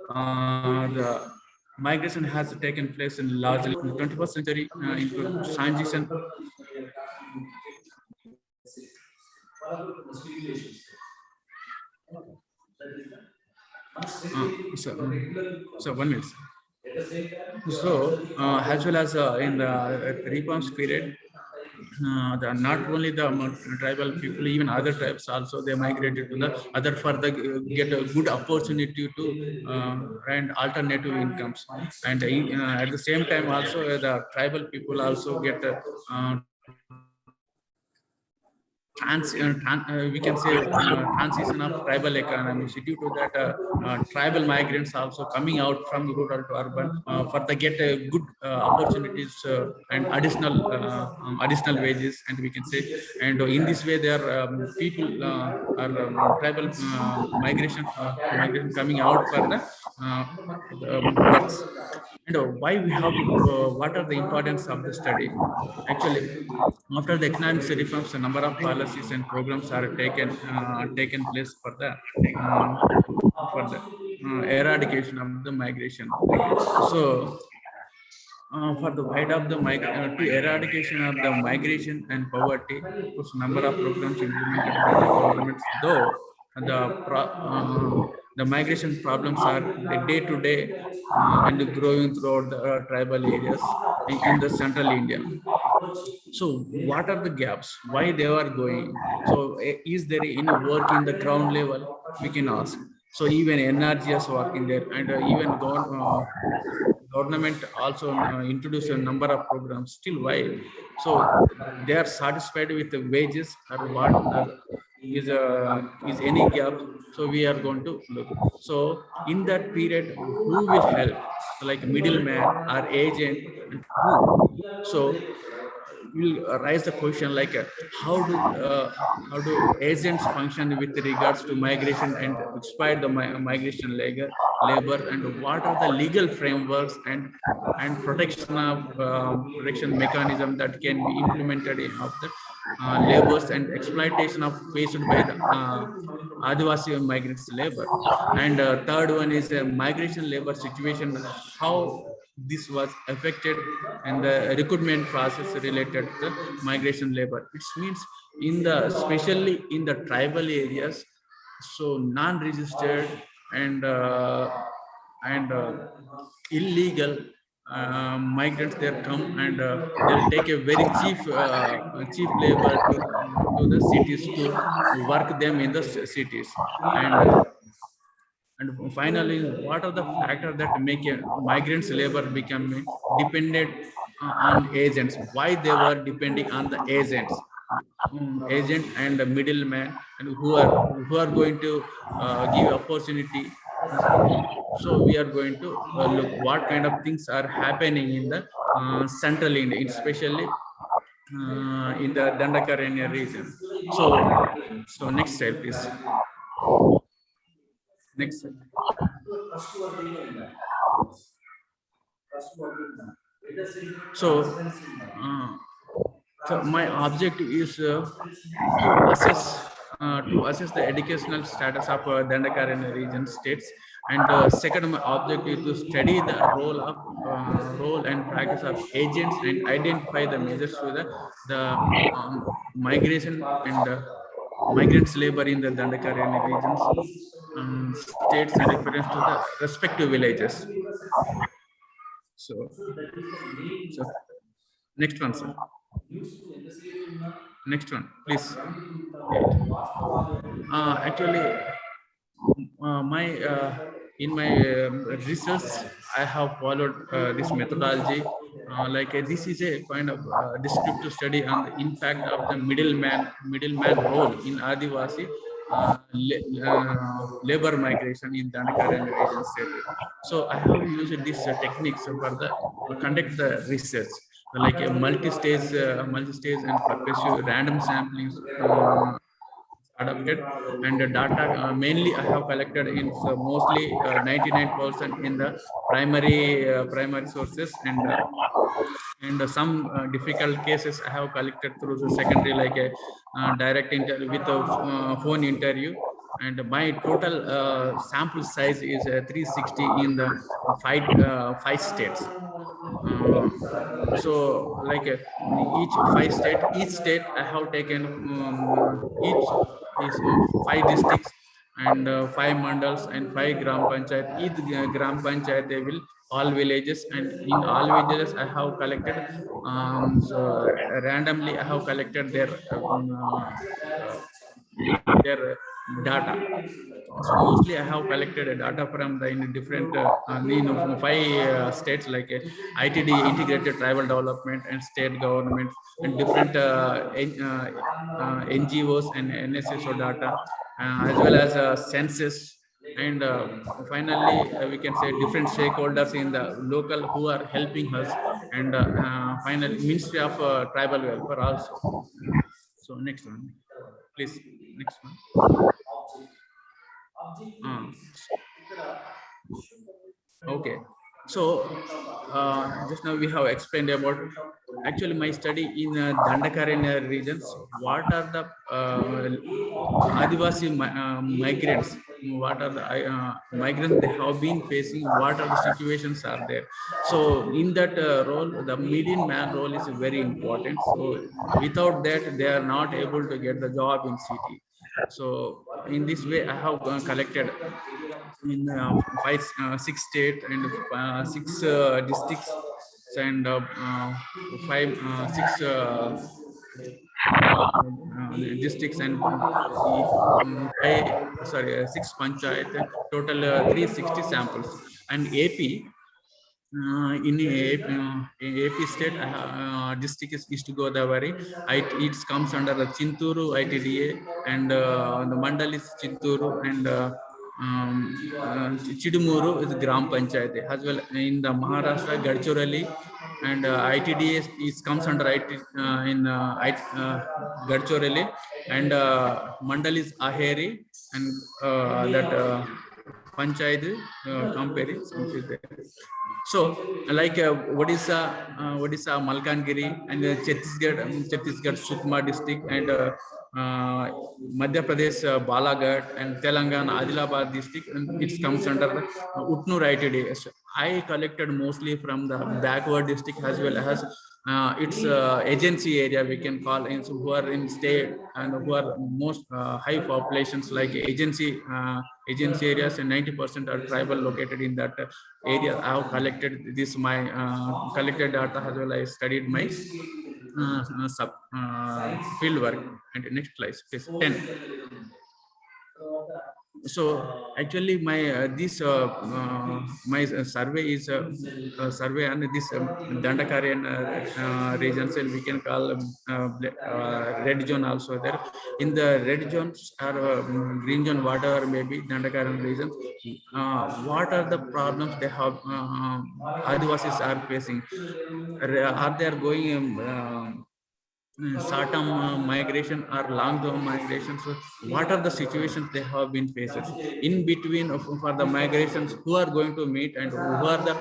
the migration has taken place in largely in the 21st century, including transition. So 1 minute. So as well as in the reforms period, not only the tribal people, even other tribes also, they migrated to the other further get a good opportunity to and alternative incomes, and at the same time also the tribal people also get we can say transition of tribal economy. So due to that, tribal migrants also coming out from rural to urban for the get good opportunities and additional wages, and we can say, and in this way there people are tribal migration coming out for the works. And why we have what are the importance of the study? Actually, after the economic reforms, a number of policies and programs are taken place for the eradication of the migration. So for the fight of the to eradication of the migration and poverty, was number of programs implemented by the governments. Though the migration problems are day to day and growing throughout the tribal areas in the central India. So what are the gaps? Why they are going? So is there any work in the ground level? We can ask. So even NRGS working there, and even government also introduced a number of programs. Still, why? So they are satisfied with the wages or what? Is any gap? So we are going to look. So in that period, who will help? Like middleman or agent, who? So will raise the question like how do agents function with regards to migration and exploit the migration labor, and what are the legal frameworks and protection of protection mechanism that can be implemented of the labors and exploitation of faced by the Adivasi migrants labor. And third one is migration labor situation, how this was affected and the recruitment process related to the migration labor. It means in the especially in the tribal areas, so non-registered and illegal migrants there come, and they'll take a very cheap labor to the cities to work them in the cities. And finally, what are the factors that make a migrants labor become dependent on agents? Why they were depending on the agents? Agent and the middleman, and who are going to give opportunity. So we are going to look what kind of things are happening in the central India, especially in the Dandakaranya region. So next slide, please. Next slide. So my objective is to assess the educational status of Dandakaranya region states, and second, my objective is to study the role and practice of agents and identify the measures to the migration and migrants labor in the Dandakaranya regions, states, and reference to the respective villages. So next one, sir. Next one, please. Actually, in my research, I have followed this methodology. This is a kind of descriptive study on the impact of the middleman role in Adivasi labor migration in Dandakaranya region state. So I have used these techniques for the conduct the research, like a multi-stage and pervasive random sampling adapted, and the data mainly I have collected in mostly 99% in the primary sources, and some difficult cases I have collected through the secondary, like a direct interview with a phone interview. And my total sample size is 360 in the five states. So like each state I have taken each is 5 districts and 5 mandals and 5 gram panchayat. Each gram panchayat they will all villages, and in all villages I have collected so randomly I have collected their data. So mostly I have collected data from the in different 5 states, like ITD, integrated tribal development, and state government, and different NGOs and NSSO data, as well as census, and finally we can say different stakeholders in the local who are helping us, and finally Ministry of Tribal Welfare also. So next one, please. Next one. Okay, so just now we have explained about actually my study in Dandakaranya regions. What are the Adivasi migrants? What are the migrants they have been facing? What are the situations are there? So in that role, the median man role is very important. So without that, they are not able to get the job in city. So in this way, I have collected in 6 states and 6 districts, and 6 districts, and 6 panchayat, total 360 samples. And AP, in AP state, district is East Godavari. It comes under the Chinturu ITDA, and the mandal is Chinturu, and Chidumuru is Gram Panchayat. As well in the Maharashtra, Gadchiroli, and ITDA comes under IT in Gadchiroli, and mandal is Aheri, and that Panchayat compare. So, like Odisha, Malkangiri, and Chhattisgarh, Sukma district, and Madhya Pradesh, Balaghat, and Telangana, Adilabad district, and it comes under Utnur ITD. So I collected mostly from the backward district, as well as its agency area, we can call, in who are in state and who are most high populations, like agency areas, and 90% are tribal located in that area. I have collected this my collected data, as well as studied my field work. And next slide, please. 10. So actually my my survey is survey on this Dandakaranya regions, and we can call red zone also there. In the red zones or green zone, whatever maybe Dandakaranya regions, what are the problems they have Adivasis are facing? Are they going short-term migration or long-term migration. So what are the situations they have been faced in between for the migrations, who are going to meet and who are the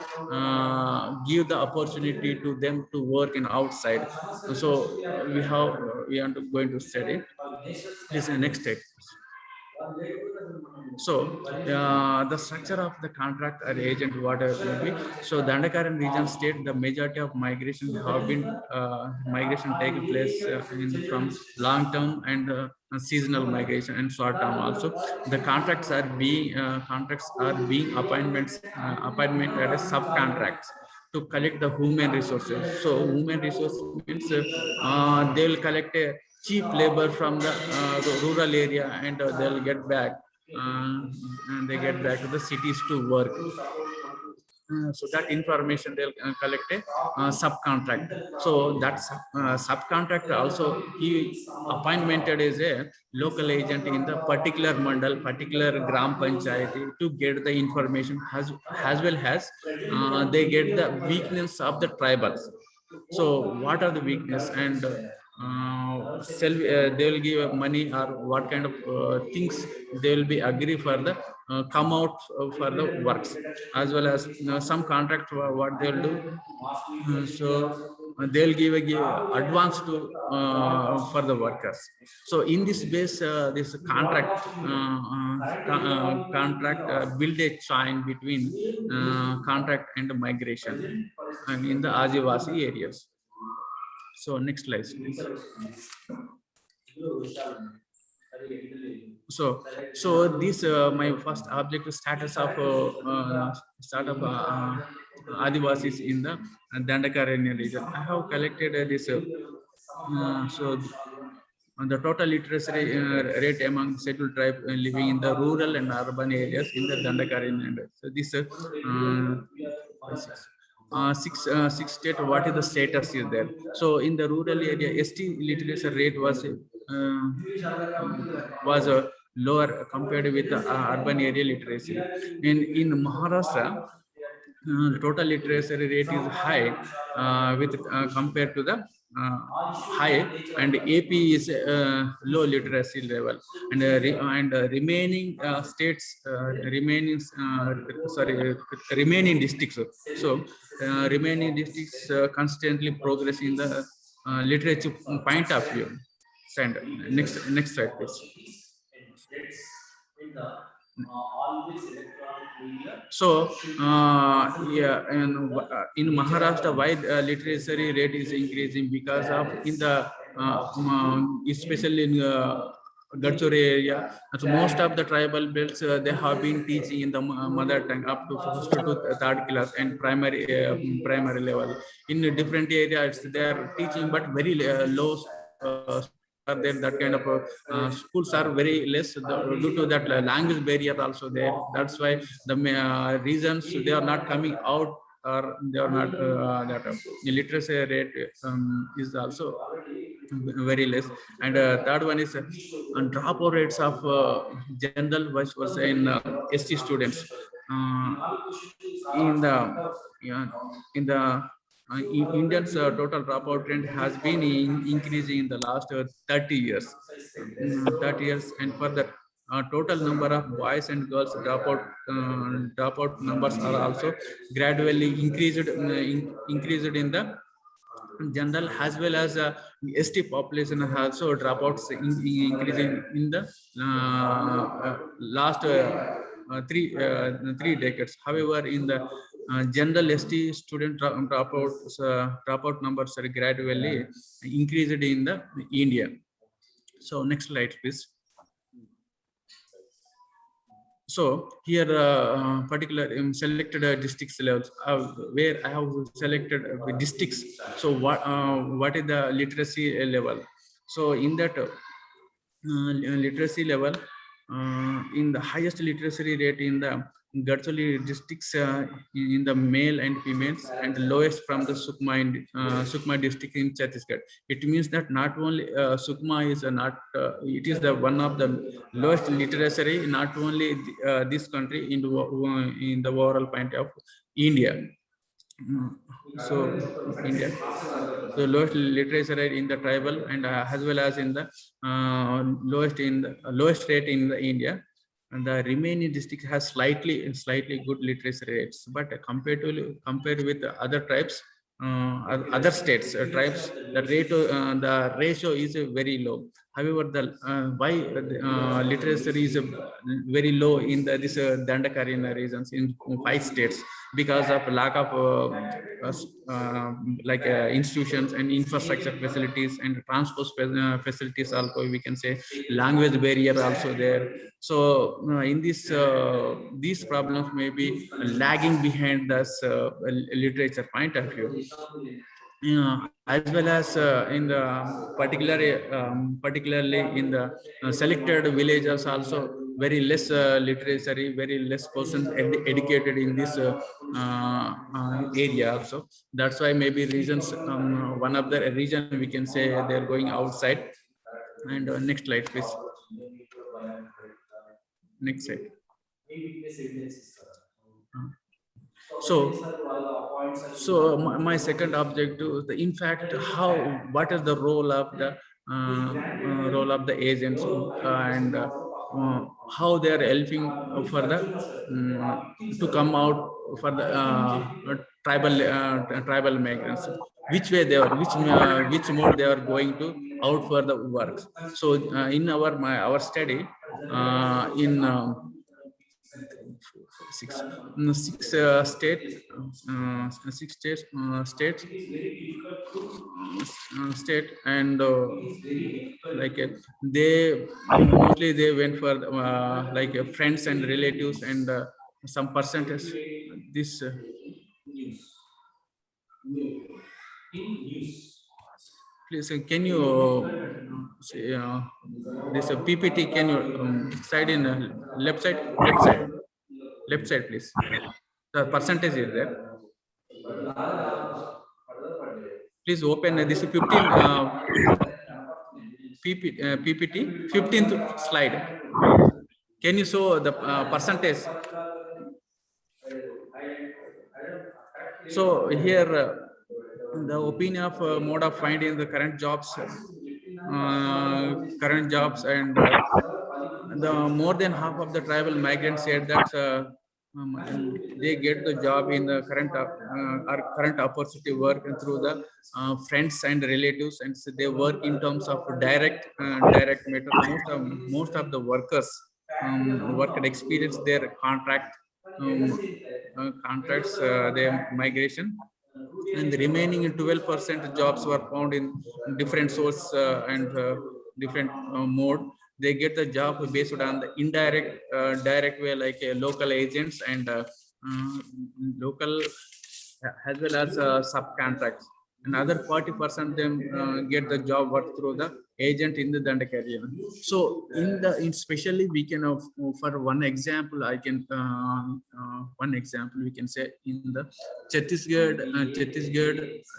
give the opportunity to them to work in outside. So we are going to study this next step. So the structure of the contract or agent, what will be. So Dandakaran region state the majority of migration have been migration taking place from long term and seasonal migration and short term also. The contracts are being appointment as subcontracts to collect the human resources. So human resources means they will collect a cheap labor from the rural area and they'll get back and they get back to the cities to work. So that information they'll collect a subcontract. So that subcontractor also he appointmented as a local agent in the particular mandal, particular gram panchayati to get the information as well as they get the weakness of the tribals. So what are the weakness and they will give money or what kind of things they will be agree for the come out for the works, as well as some contract what they will do. They'll give advance to for the workers. So in this base, this contract build a chain between contract and migration and in the Adivasi areas. So next slide, please. So this my first objective status of startup Adivasis in the Dandakaran region. I have collected this. So the total literacy rate among settled tribe living in the rural and urban areas in the Dandakaran area. So this six state, what is the status is there. So in the rural area, ST literacy rate was lower compared with urban area literacy. In Maharashtra, the total literacy rate is high with compared to the high, and AP is low literacy level, and remaining states remaining districts. So remaining districts constantly progress in the literature point of view. Send next slide, please. So yeah, and in Maharashtra, why literacy rate is increasing? Because of in the especially in Gadchori area, so most of the tribal belts they have been teaching in the mother tongue up to first to third class and primary level. In different areas, they are teaching, but very low. Are there that kind of schools are very less due to that language barrier also there. That's why the reasons they are not coming out, or they are not that literacy rate is also very less. And third one is dropout rates of general vice versa in ST students in the Indians total dropout trend has been increasing in the last 30 years. 30 years, and for the total number of boys and girls dropout numbers are also gradually increased in the general, as well as ST population has also dropouts increasing in the last three decades. However, in the general ST student dropout numbers are gradually increased in the India. So next slide, please. So here particular selected districts levels where I have selected districts. So what is the literacy level? So in that literacy level, in the highest literacy rate in the Gadcholi districts in the male and females, and the lowest from the Sukma district in Chhattisgarh. It means that not only Sukma is it is the one of the lowest literacy, not only this country in the overall point of India. So India, the lowest literacy rate in the tribal and as well as in the lowest rate in the India, and the remaining district has slightly good literacy rates, but compared with the other tribes, other states, tribes, the ratio is very low. However, the why literacy is very low in this Dandakarya regions in 5 states, because of lack of institutions and infrastructure facilities and transport facilities. Also, we can say language barrier also there. So in this these problems may be lagging behind this literature point of view. As well as in the particularly in the selected villages also very less literacy, very less person educated in this area also. That's why maybe reasons, one of the reason we can say they're going outside. And next slide, please. Next slide. My second objective, in fact, what is the role of the agents, and how they are helping for the to come out for the tribal migrants, which way they are, which mode they are going to out for the work. So in our study, in six states, and they mostly they went for friends and relatives, and some percentage this please, can you say this PPT, can you side in left side, please. The percentage is there. Please open this 15 PPT 15th slide. Can you show the percentage? So here the opinion of mode of finding the current jobs, and the more than half of the tribal migrants said that they get the job in the current opportunity work through the friends and relatives, and so they work in terms of direct method. Most of the workers work experience their contracts, their migration, and the remaining 12% jobs were found in different source and different mode. They get the job based on the indirect direct way, like local agents and local as well as subcontracts. Another 40% them get the job work through the agent in the Dandakarya. So especially we can for one example, one example we can say in the Chhattisgarh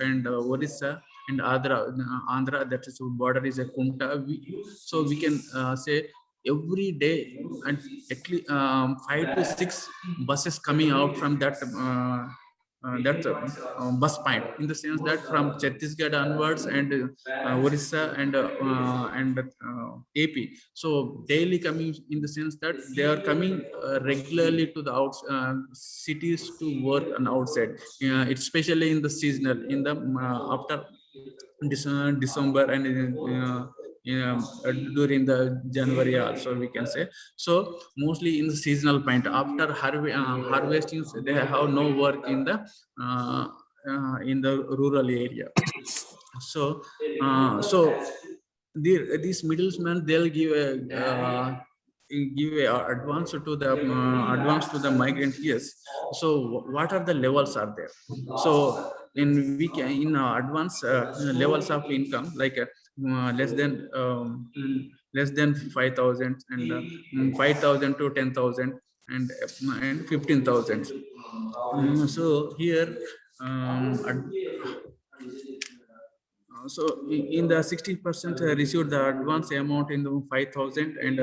and Orissa and Andhra, that is border is a Kunta. So we can say every day and at least 5 to 6 buses coming out from that bus point, in the sense that from Chhattisgarh onwards and Orissa and AP. So daily coming, in the sense that they are coming regularly to the cities to work on outside. It's especially in the seasonal, in the after December and during the January also, we can say. So mostly in the seasonal point, after harvesting, they have no work in the rural area. So these middlemen, they'll give a advance to the migrant. Yes. So what are the levels are there? So in advance levels of income, like less than 5,000 and 5,000 to 10,000 and 15,000. So here So in the 60% received the advance amount in the 5,000, and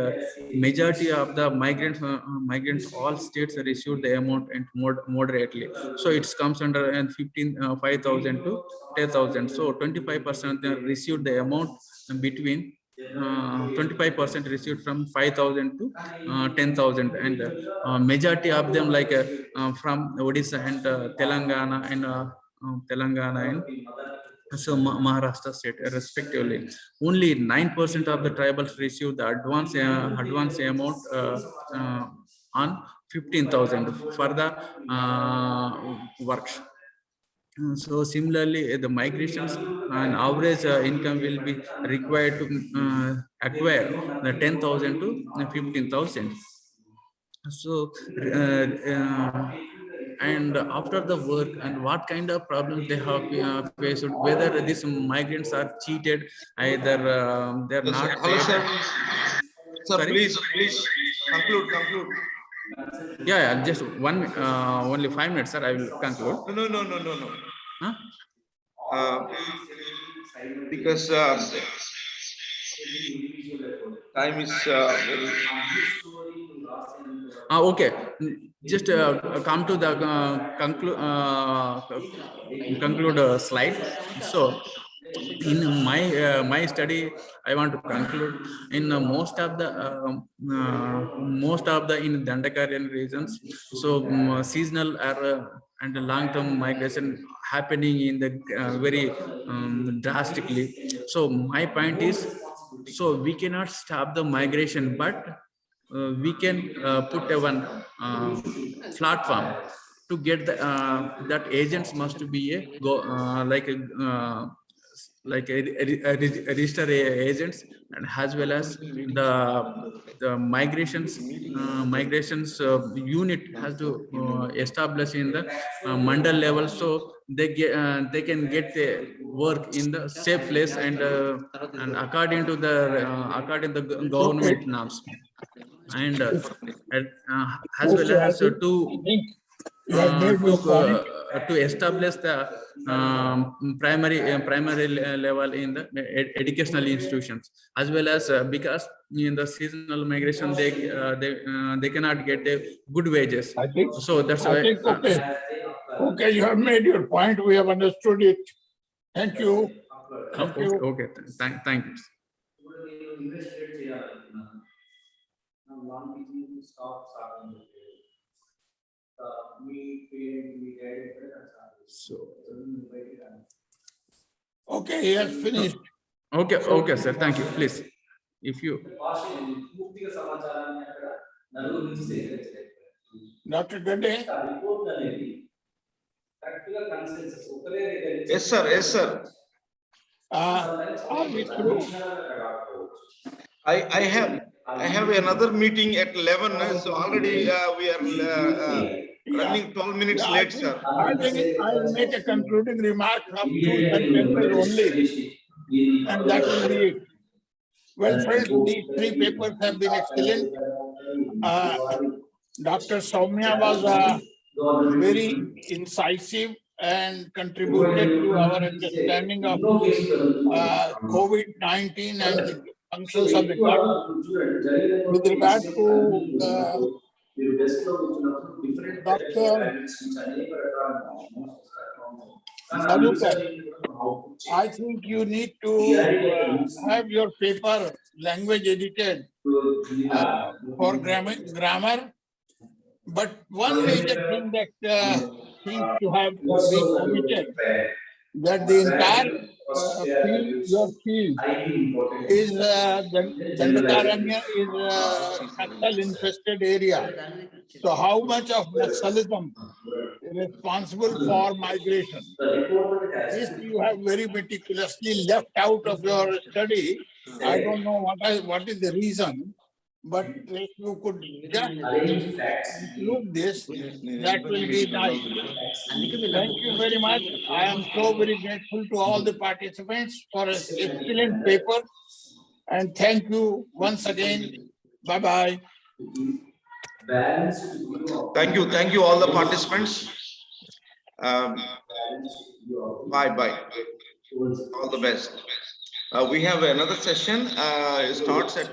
majority of the migrants all states received the amount and moderately. So it comes under and 5,000 to 10,000. So 25% received the amount between 25% received from 5,000 to 10,000, and majority of them like from Odisha and Telangana and so Maharashtra state respectively. Only 9% of the tribals received the advance amount on 15,000 for the works. So similarly, the migrations and average income will be required to acquire the 10,000 to 15,000. So and after the work, and what kind of problems they have faced, whether these migrants are cheated, either they're Yes, sir. not Hello, paid. sir. Sir, Sorry? please conclude. Yeah, just only 5 minutes, sir. I will conclude. No. Huh? Because time is very. Okay, just come to the conclude slide. So in my study, I want to conclude in most of the in Dandakarian regions. So seasonal and long-term migration happening in the very drastically. So my point is, so we cannot stop the migration, but we can put a one platform to get the that agents must be a register agents, and as well as the migrations unit has to establish in the mandal level, so they can get the work in the safe place and according to the government norms, and as well Okay, I as think you have made your point. to establish the primary level in the educational institutions, as well as because in the seasonal migration they cannot get a good wages. I think, So that's why okay. Okay, you have made your point. We have understood it. Thank you. Thank you. okay, thank you. So Okay, he has finished. okay sir, thank you. Please, if you Dr. Gade, Yes, sir. are we through? I have another meeting at 11, so already we are running 12 minutes Yeah, late, sir. I will make a concluding remark of 2 sentences only, and that will be it. Well, friends, these 3 papers have been excellent. Dr. Soumya was very incisive and contributed to our understanding of COVID-19 and the functions of the gut. With regard to Dr. Madhukar, I think you need to have your paper language edited for grammar. But one major thing that seems to have been omitted, that the entire your field is Dandakaranya is Naxal infested area. So how much of Naxalism is responsible for migration? This you have very meticulously left out of your study. I don't know what is the reason, but if you could just include this, that will be nice. Thank you very much. I am so very grateful to all the participants for an excellent paper. And thank you once again. Bye-bye. Thank you all the participants. Bye. All the best. We have another session, it starts at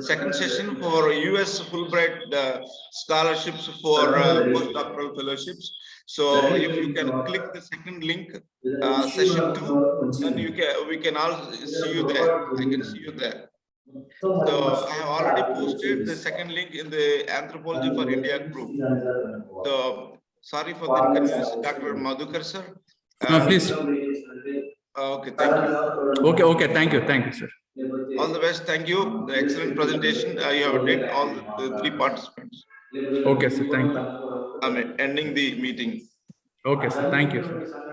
second session for US Fulbright scholarships for postdoctoral fellowships. So if you can click the second link, session 2, then we can all see you there. I can see you there. So I have already posted the second link in the Anthropology for India group. So sorry for the inconvenience, Dr. Madhukar sir. Please. Okay, thank you. Okay, thank you, sir. All the best. Thank you. The excellent presentation. You have did all the 3 participants. Okay, sir, thank you. I'm ending the meeting. Okay, sir, thank you, sir.